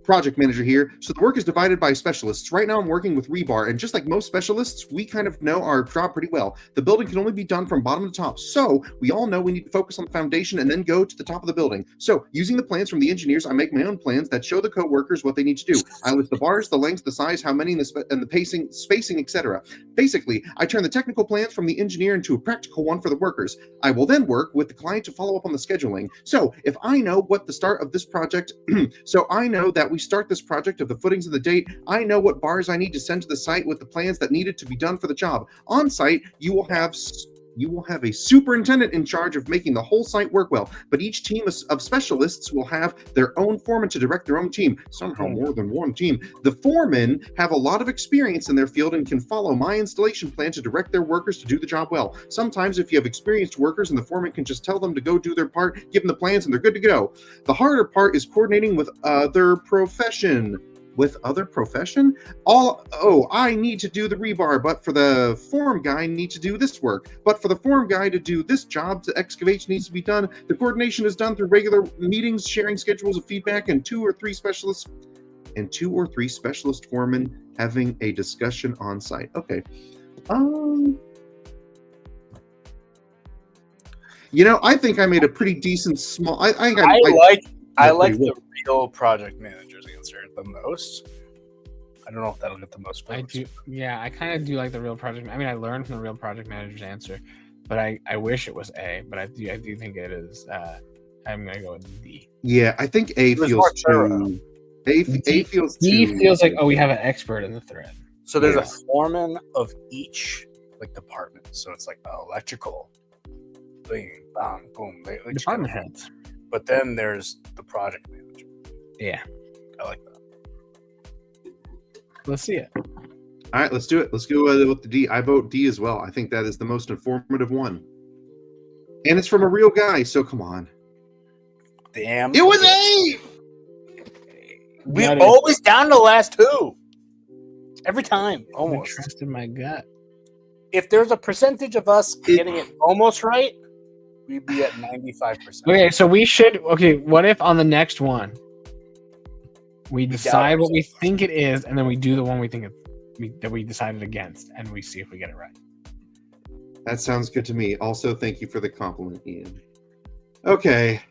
Project manager here. So the work is divided by specialists. Right now I'm working with rebar, and just like most specialists, we kind of know our job pretty well. The building can only be done from bottom to top. So we all know we need to focus on the foundation and then go to the top of the building. So using the plans from the engineers, I make my own plans that show the co-workers what they need to do. I list the bars, the lengths, the size, how many, and the pacing, spacing, etc. Basically, I turn the technical plans from the engineer into a practical one for the workers. I will then work with the client to follow up on the scheduling. So if I know what the start of this project, so I know that we start this project of the footings of the date, I know what bars I need to send to the site with the plans that needed to be done for the job. On site, you will have a superintendent in charge of making the whole site work well, but each team of specialists will have their own foreman to direct their own team, somehow more than one team. The foremen have a lot of experience in their field and can follow my installation plan to direct their workers to do the job well. Sometimes if you have experienced workers and the foreman can just tell them to go do their part, give them the plans and they're good to go. The harder part is coordinating with other profession. I need to do the rebar, but for the form guy, I need to do this work. But for the form guy to do this job, the excavation needs to be done. The coordination is done through regular meetings, sharing schedules of feedback, and two or three specialist foremen having a discussion on site. Okay. I think I made a pretty decent small. I like the real project manager's answer the most. I don't know if that'll get the most votes. I do. Yeah, I kind of do like the real project. I mean, I learned from the real project manager's answer, but I wish it was A. But I do think it is. I'm gonna go with D. Yeah, I think A feels too. A feels too. D feels like we have an expert in the thread. So there's a foreman of each department. So it's like electrical, bing, bang, boom, Department heads. But then there's the project manager. Yeah, I like that. Let's see it. All right, let's do it. Let's go with the D. I vote D as well. I think that is the most informative one. And it's from a real guy, so come on. Damn. It was A! We're always down to the last two. Every time, almost. I trusted my gut. If there's a percentage of us getting it almost right, we'd be at 95%. Okay, so we should. Okay, what if on the next one we decide what we think it is, and then we do the one we think that we decided against, and we see if we get it right. That sounds good to me. Also, thank you for the compliment, Ian. Okay,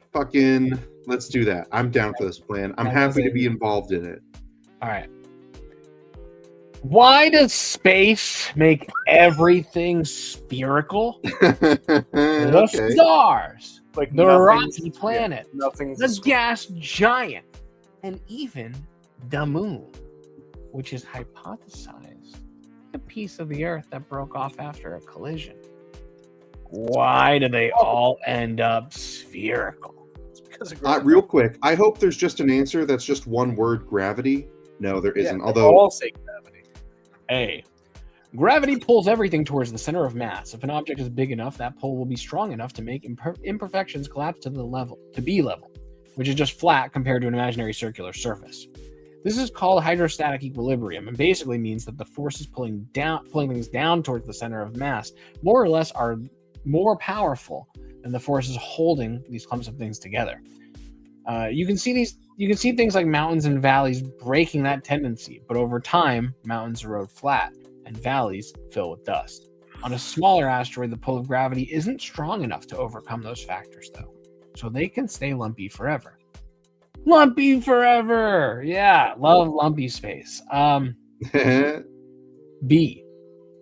let's do that. I'm down for this plan. I'm happy to be involved in it. All right. Why does space make everything spherical? The stars, like the rocky planet, nothing's the gas giant, and even the moon, which is hypothesized a piece of the Earth that broke off after a collision. Why do they all end up spherical? It's because of real quick, I hope there's just an answer that's just one word: gravity. No, there isn't. Although all say gravity. A. Gravity pulls everything towards the center of mass. If an object is big enough, that pull will be strong enough to make imperfections collapse to B level, which is just flat compared to an imaginary circular surface. This is called hydrostatic equilibrium, and basically means that the forces pulling things down towards the center of mass more or less are more powerful than the forces holding these clumps of things together. You can see things like mountains and valleys breaking that tendency, but over time, mountains erode flat, and valleys fill with dust. On a smaller asteroid, the pull of gravity isn't strong enough to overcome those factors, though, so they can stay lumpy forever. Lumpy forever! Yeah, love lumpy space. B.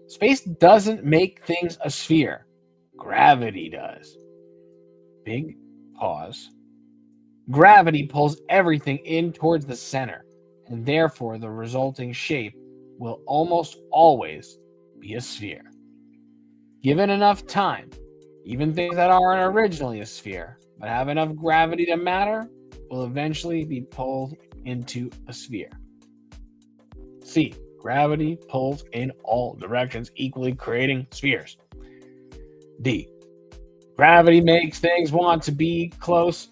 Space doesn't make things a sphere. Gravity does. Big pause. Gravity pulls everything in towards the center, and therefore the resulting shape will almost always be a sphere. Given enough time, even things that aren't originally a sphere, but have enough gravity to matter, will eventually be pulled into a sphere. C. Gravity pulls in all directions equally, creating spheres. D. Gravity makes things want to be close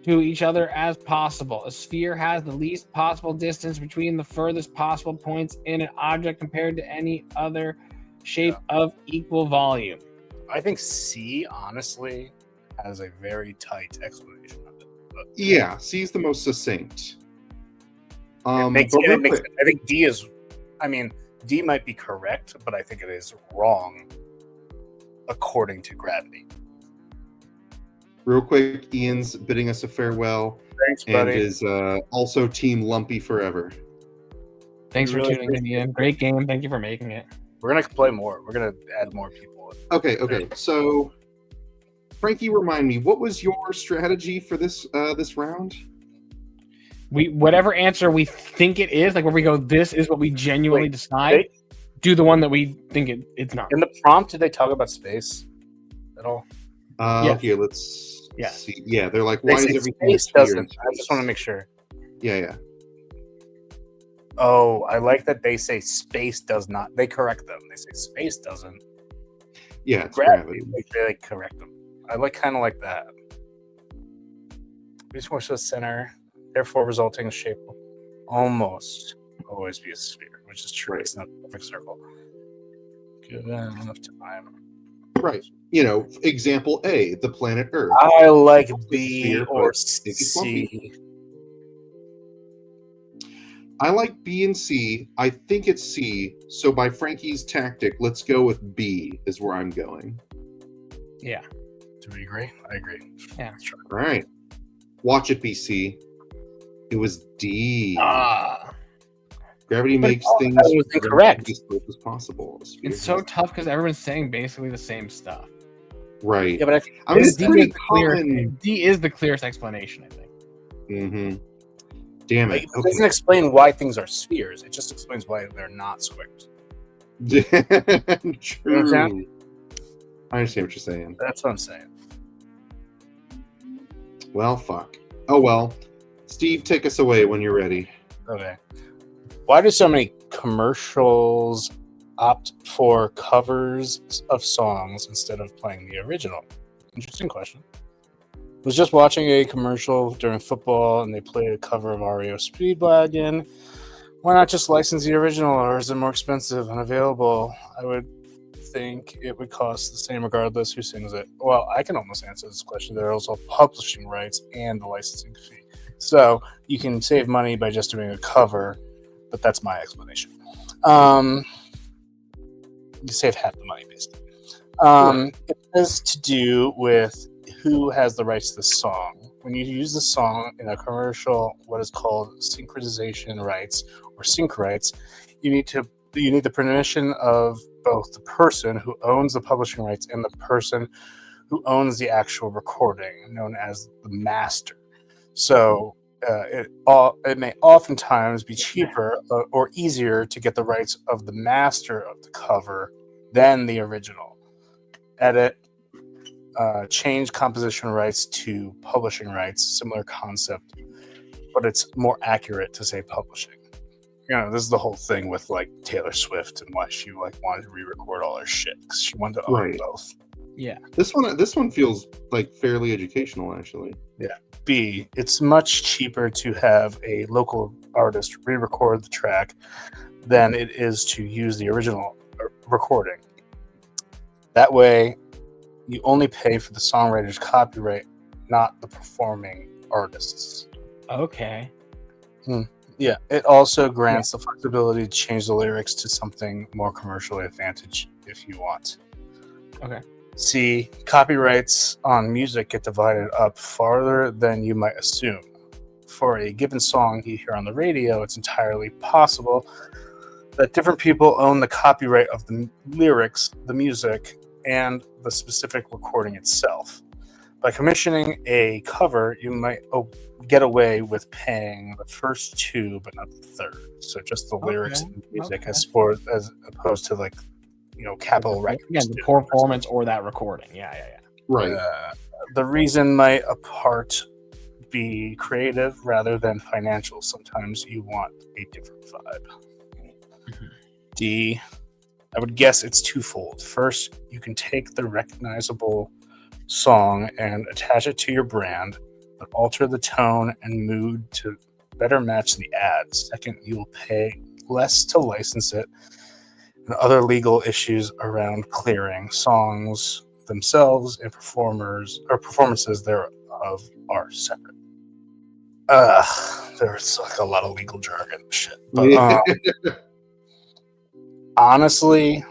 to each other as possible. A sphere has the least possible distance between the furthest possible points in an object compared to any other shape of equal volume. I think C, honestly, has a very tight explanation of it. But Yeah, C is the most succinct. it makes But real sense. quick, I think D is, D might be correct, but I think it is wrong according to gravity. real quick, Ian's bidding us a farewell Thanks, and buddy. is also Team Lumpy forever. Thanks for Really tuning in, Ian. Great game. Thank you for making it. We're going to play more. We're going to add more people. Okay. So, Frankie, remind me, what was your strategy for this round? Whatever answer we think it is, like where we go, this is what we genuinely decide. Do the one that we think it's not. In the prompt, did they talk about space at all? Yes. Here, let's Yes. see. Yeah, they're like, They why is say everything a space sphere doesn't. in I just want to make sure. Yeah. Oh, I like that they say space does not. They correct them. They say space doesn't. Yeah, it's Gravity. gravity. They correct them. I kind of like that. Reach more to the center, therefore resulting shape will almost always be a sphere, which is true. Right. It's not a perfect circle. Given enough time. Right. Example A, the planet Earth. I like It's a B sphere, or but it's lumpy. C. I like B and C. I think it's C. So by Frankie's tactic, let's go with B is where I'm going. Yeah. Do we agree? I agree. Yeah. All right. Watch it be C. It was D. Gravity makes things was incorrect. as close as possible. It's so tough because everyone's saying basically the same stuff. Right. Yeah, but I mean, it's D pretty is the clearest. common. D is the clearest explanation, I think. Mm-hmm. Damn it. It doesn't explain why things are spheres. It just explains why they're not squares. True. I understand what you're saying. That's what I'm saying. Well, fuck. Oh, well. Steve, take us away when you're ready. Okay. Why do so many commercials opt for covers of songs instead of playing the original? Interesting question. Was just watching a commercial during football and they played a cover of REO Speedwagon. Why not just license the original, or is it more expensive and available? I would think it would cost the same regardless who sings it. Well, I can almost answer this question. There are also publishing rights and the licensing fee. So you can save money by just doing a cover, but that's my explanation. You save half the money, basically. It has to do with who has the rights to the song. When you use the song in a commercial, what is called synchronization rights or sync rights, you need the permission of both the person who owns the publishing rights and the person who owns the actual recording, known as the master. So it may oftentimes be cheaper or easier to get the rights of the master of the cover than the original. Edit, change composition rights to publishing rights, similar concept, but it's more accurate to say publishing. This is the whole thing with like Taylor Swift and why she wanted to re-record all her shit because she wanted to own both. Yeah. This one feels like fairly educational, actually. Yeah. B, it's much cheaper to have a local artist re-record the track than it is to use the original recording. That way, you only pay for the songwriter's copyright, not the performing artists. Okay. Yeah, it also grants the flexibility to change the lyrics to something more commercially advantageous if you want. Okay. C, copyrights on music get divided up farther than you might assume. For a given song you hear on the radio, it's entirely possible that different people own the copyright of the lyrics, the music, and the specific recording itself. By commissioning a cover, you might get away with paying the first two, but not the third. So just the lyrics and the music, as opposed to like, Capitol Records. Again, the performance or that recording. Yeah. Right. The reason might apart be creative rather than financial. Sometimes you want a different vibe. D, I would guess it's twofold. First, you can take the recognizable song and attach it to your brand, but alter the tone and mood to better match the ads. Second, you will pay less to license it, and other legal issues around clearing songs themselves and performances thereof are separate. There's like a lot of legal jargon and shit. But honestly,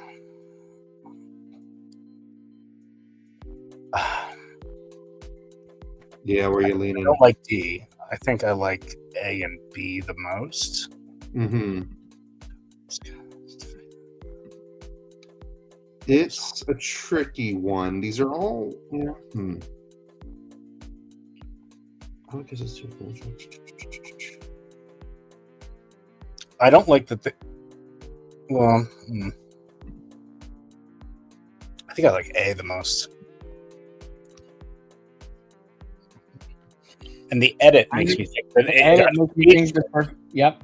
yeah, where you I leaning? don't like D. I think I like A and B the most. Mm-hmm. It's a tricky one. These are all. Yeah. I guess it's too cool. I don't like the. I think I like A the most. And the edit makes me think that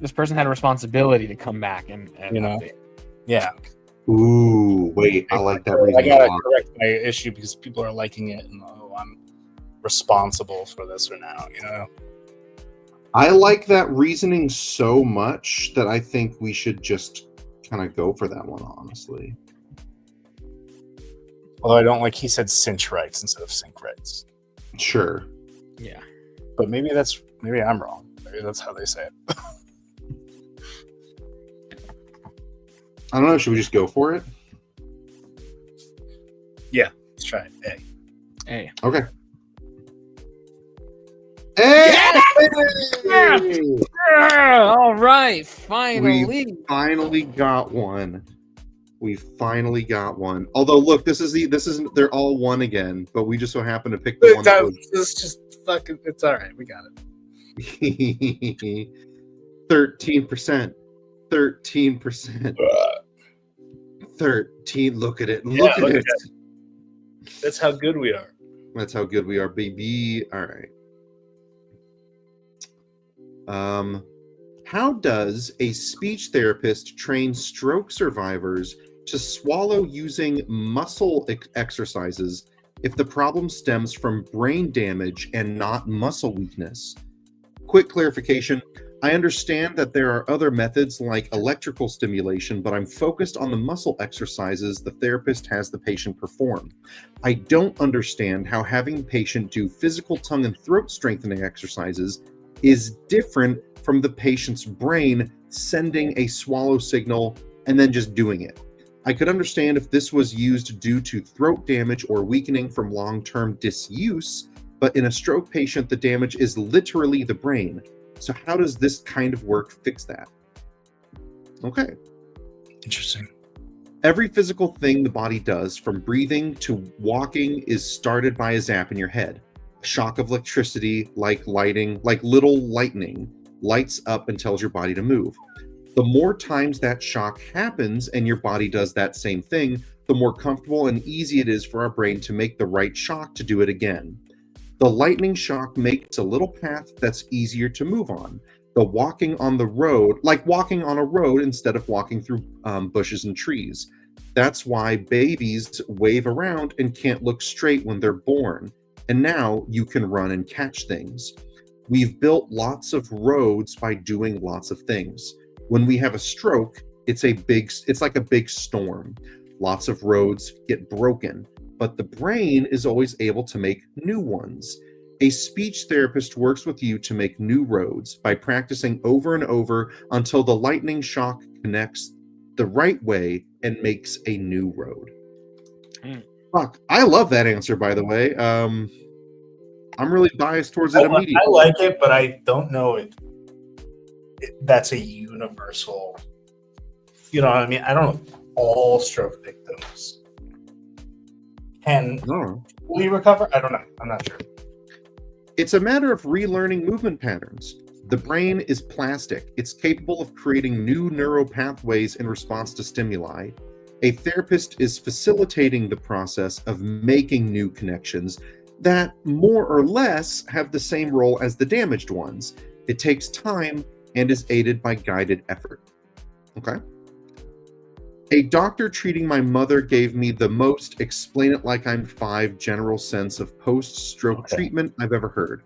this person had a responsibility to come back and update. Yeah. Ooh, wait, I like that. I gotta correct my issue because people are liking it, and I'm responsible for this now. I like that reasoning so much that I think we should just kind of go for that one, honestly. Although I don't like he said cinch rights instead of sync rights. Sure. Yeah. But maybe I'm wrong. Maybe that's how they say it. I don't know. Should we just go for it? Yeah, let's try it. A. Okay. Hey! Yeah! All right, finally. We finally got one. Although, look, they're all one again, but we just so happen to pick the one that was. It's just fucking. It's all right. We got it. 13%. 13%. 13. Look at it. Look at it. That's how good we are. That's how good we are, baby. All right. How does a speech therapist train stroke survivors to swallow using muscle exercises if the problem stems from brain damage and not muscle weakness? Quick clarification. I understand that there are other methods like electrical stimulation, but I'm focused on the muscle exercises the therapist has the patient perform. I don't understand how having the patient do physical tongue and throat strengthening exercises is different from the patient's brain sending a swallow signal and then just doing it. I could understand if this was used due to throat damage or weakening from long-term disuse, but in a stroke patient, the damage is literally the brain. So how does this kind of work fix that? Okay. Interesting. Every physical thing the body does, from breathing to walking, is started by a zap in your head. A shock of electricity, like little lightning, lights up and tells your body to move. The more times that shock happens and your body does that same thing, the more comfortable and easy it is for our brain to make the right shock to do it again. The lightning shock makes a little path that's easier to move on. The walking on the road, like walking on a road instead of walking through bushes and trees. That's why babies wave around and can't look straight when they're born. And now you can run and catch things. We've built lots of roads by doing lots of things. When we have a stroke, it's like a big storm. Lots of roads get broken, but the brain is always able to make new ones. A speech therapist works with you to make new roads by practicing over and over until the lightning shock connects the right way and makes a new road. Fuck, I love that answer, by the way. I'm really biased towards it immediately. I like it, but I don't know it. That's a universal. You know what I mean? I don't know. All stroke victims can fully recover. I don't know. I'm not sure. It's a matter of relearning movement patterns. The brain is plastic. It's capable of creating new neural pathways in response to stimuli. A therapist is facilitating the process of making new connections that more or less have the same role as the damaged ones. It takes time and is aided by guided effort. Okay. A doctor treating my mother gave me the most explain it like I'm 5 general sense of post-stroke treatment I've ever heard.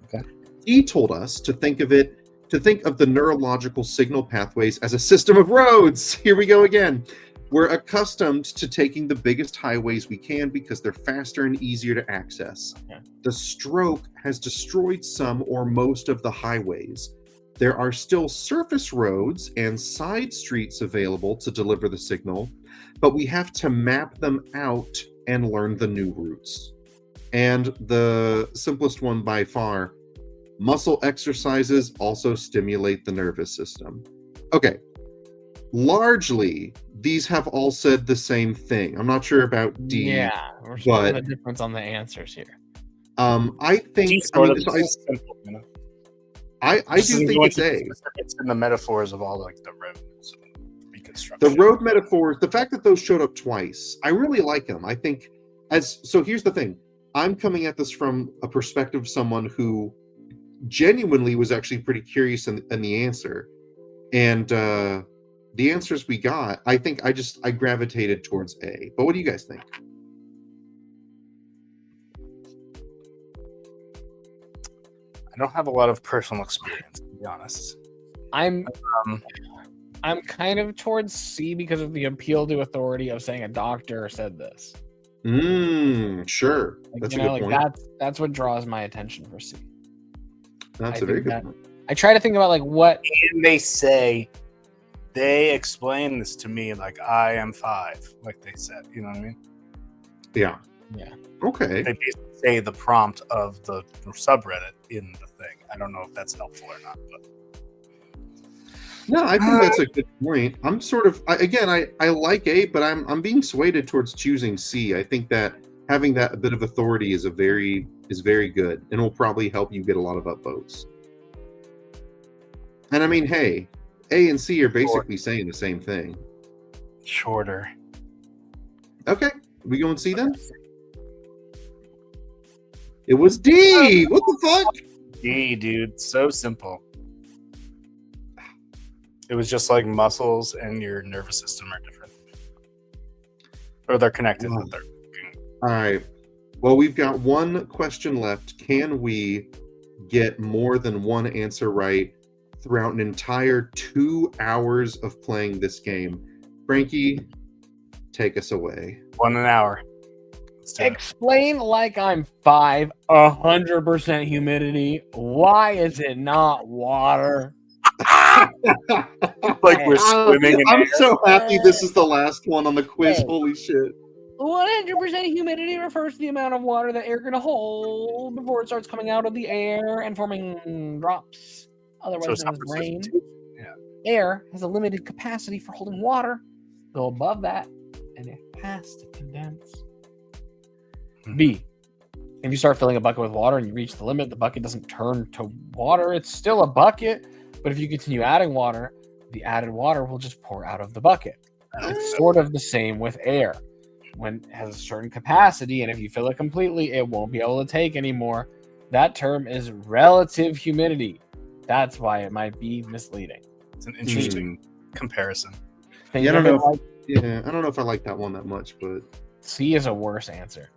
Okay. He told us to think of the neurological signal pathways as a system of roads. Here we go again. We're accustomed to taking the biggest highways we can because they're faster and easier to access. Yeah. The stroke has destroyed some or most of the highways. There are still surface roads and side streets available to deliver the signal, but we have to map them out and learn the new routes. And the simplest one by far, muscle exercises also stimulate the nervous system. Okay, largely, these have all said the same thing. I'm not sure about D. Yeah, we're splitting the difference on the answers here. I think simple, you know? I do think it's A. It's in the metaphors of all like the roads, reconstruction. The road metaphors, the fact that those showed up twice, I really like them. I think so here's the thing. I'm coming at this from a perspective of someone who genuinely was actually pretty curious in the answer. And the answers we got, I think I gravitated towards A. But what do you guys think? I don't have a lot of personal experience, to be honest. I'm kind of towards C because of the appeal to authority of saying a doctor said this. Sure. That's a good point. That's what draws my attention for C. That's a very good point. I try to think about like what and they explain this to me like I am 5, like they said. You know what I mean? Yeah. Yeah. Okay. They basically say the prompt of the subreddit in the thing. I don't know if that's helpful or not, but no, I think that's a good point. I'm sort of I like A, but I'm being swayed towards choosing C. I think that having that bit of authority is very good and will probably help you get a lot of upvotes. And I mean, hey, A and C are basically saying the same thing. Shorter. Okay, we go and C then? It was D! What the fuck? D, dude. So simple. It was just like muscles and your nervous system are different. Or they're connected. All right. Well, we've got one question left. Can we get more than one answer right throughout an entire 2 hours of playing this game? Frankie, take us away. 1 hour. Explain like I'm 5, 100% humidity. Why is it not water? Like we're swimming in I'm air. so happy this is the last one on the quiz. Hey. Holy shit. 100% humidity refers to the amount of water that air can hold before it starts coming out of the air and forming drops. Otherwise known as rain. Yeah. Air has a limited capacity for holding water. Go above that, and it has to condense. B. If you start filling a bucket with water and you reach the limit, the bucket doesn't turn to water. It's still a bucket, but if you continue adding water, the added water will just pour out of the bucket. It's sort of the same with air. When it has a certain capacity, and if you fill it completely, it won't be able to take anymore. That term is relative humidity. That's why it might be misleading. It's an interesting comparison. I don't know if I like that one that much, but C is a worse answer.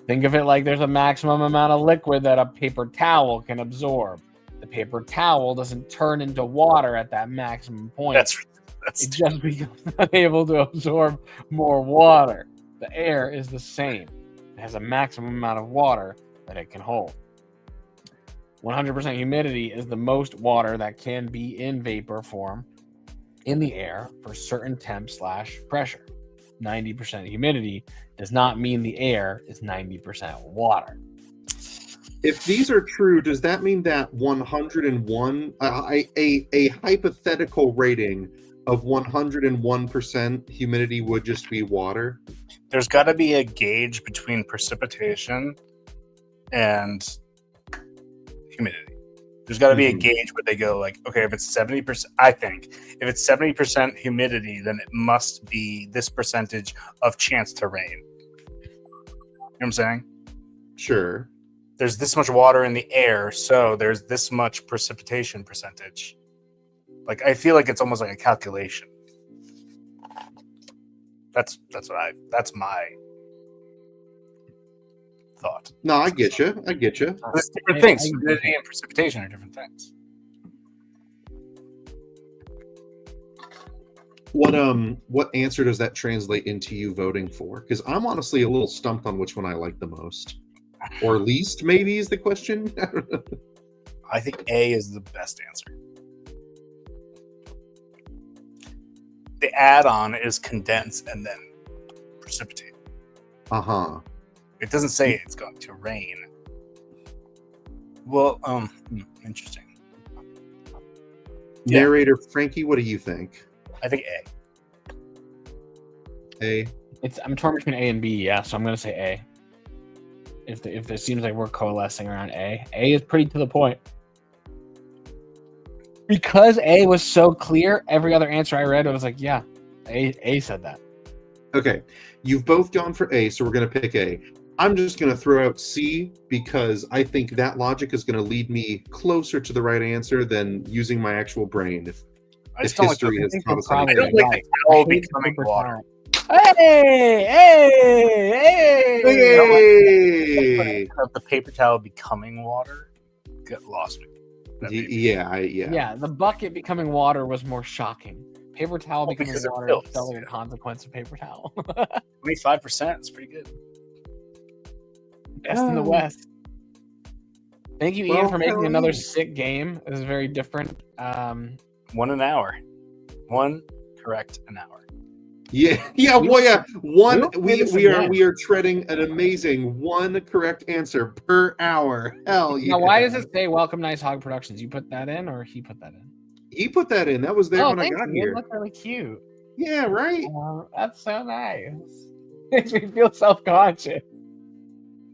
Think of it like there's a maximum amount of liquid that a paper towel can absorb. The paper towel doesn't turn into water at that maximum point. It just becomes unable to absorb more water. The air is the same. It has a maximum amount of water that it can hold. 100% humidity is the most water that can be in vapor form in the air for certain temp/pressure. 90% humidity does not mean the air is 90% water. If these are true, does that mean that 101, a hypothetical rating of 101% humidity would just be water? There's got to be a gauge between precipitation and humidity. There's got to be a gauge where they go like, okay, if it's 70%, I think if it's 70% humidity, then it must be this percentage of chance to rain. You know what I'm saying? Sure. There's this much water in the air, so there's this much precipitation percentage. Like, I feel like it's almost like a calculation. That's my thought. No, I get you. It's different things. Humidity and precipitation are different things. What answer does that translate into you voting for? Because I'm honestly a little stumped on which one I like the most. Or least, maybe, is the question. I think A is the best answer. The add-on is condense and then precipitate. Uh-huh. It doesn't say it's going to rain. Well, interesting. Narrator Frankie, what do you think? I think A. I'm torn between A and B, yeah, so I'm gonna say A. If it seems like we're coalescing around A is pretty to the point. Because A was so clear, every other answer I read, I was like, yeah, A said that. Okay, you've both gone for A, so we're going to pick A. I'm just going to throw out C because I think that logic is going to lead me closer to the right answer than using my actual brain. If history has taught us I anything. don't like the towel becoming water. Hey! The paper towel becoming water got lost me. Yeah. The bucket becoming water was more shocking. Paper towel becoming because it water fills, felt like a consequence of paper towel. 25% is pretty good. Best in the West. Thank you, Ian, for making another yeah. sick game. It was very different. 1 an hour. 1 correct an hour. Yeah. We are treading an amazing 1 correct answer per hour. Hell yeah. Now, why does it say "Welcome Nice Hog Productions"? You put that in, or he put that in? He put that in. That was there when I got Ian. here. That's really cute. Yeah, right. That's so nice. Makes me feel self-conscious.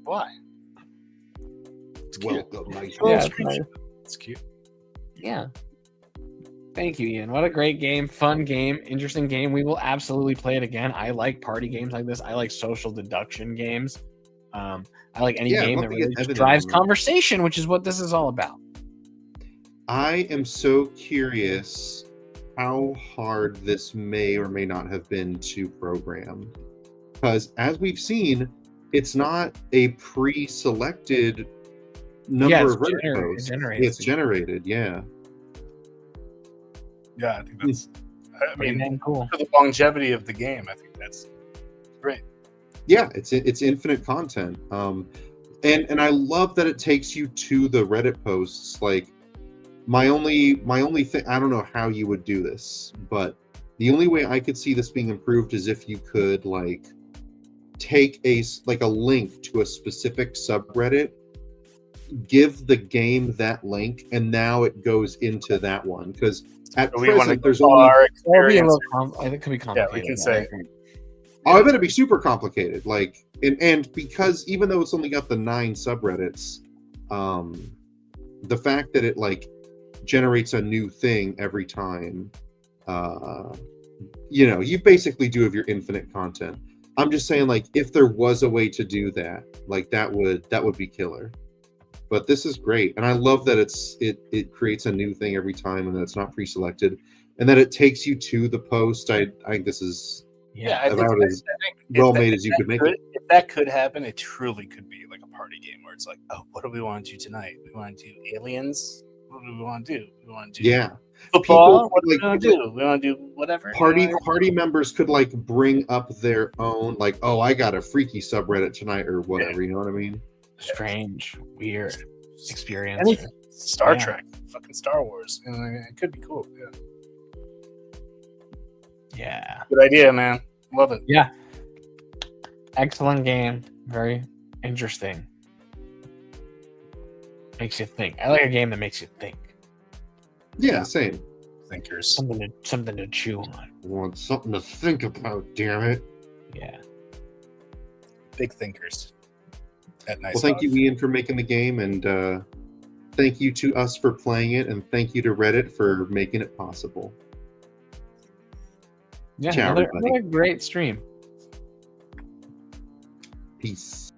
Why? Welcome, nice. Yeah, it's nice. It's cute. Yeah. Thank you, Ian. What a great game, fun game, interesting game. We will absolutely play it again. I like party games like this. I like social deduction games. I like any game that really just drives conversation, which is what this is all about. I am so curious how hard this may or may not have been to program. Because as we've seen, it's not a pre-selected number of Reddit posts. It's generated, yeah. Yeah, I think that's. I mean, cool. For the longevity of the game, I think that's great. Yeah, it's infinite content. And I love that it takes you to the Reddit posts. Like my only thing, I don't know how you would do this, but the only way I could see this being improved is if you could like take a link to a specific subreddit, give the game that link, and now it goes into that one because at present there's only I think it could be complicated. Yeah, we can say. I bet it'd be super complicated. Like, and because even though it's only got the 9 subreddits, the fact that it like generates a new thing every time, you basically do have your infinite content. I'm just saying, like, if there was a way to do that, like that would be killer. But this is great, and I love that it creates a new thing every time, and that it's not pre-selected, and that it takes you to the post. I think this is about as well made as you could make it. If that could happen, it truly could be like a party game where it's like, oh, what do we want to do tonight? We want to do aliens. What do we want to do? We want to do football. What do we want to do? We want to do whatever. Party members could like bring up their own, like, oh, I got a freaky subreddit tonight or whatever. You know what I mean? Strange, weird. experience. Anything. Star Yeah. Trek, fucking Star Wars. And it could be cool. Yeah. Yeah. Good idea, man. Love it. Yeah. Excellent game. Very interesting. Makes you think. I like a game that makes you think. Yeah, same. Thinkers. Something to chew on. I want something to think about, damn it. Yeah. Big thinkers. At nice. Well, thank you, Ian, for making the game, and thank you to us for playing it, and thank you to Reddit for making it possible. Yeah. Ciao, Another everybody. great stream. Peace.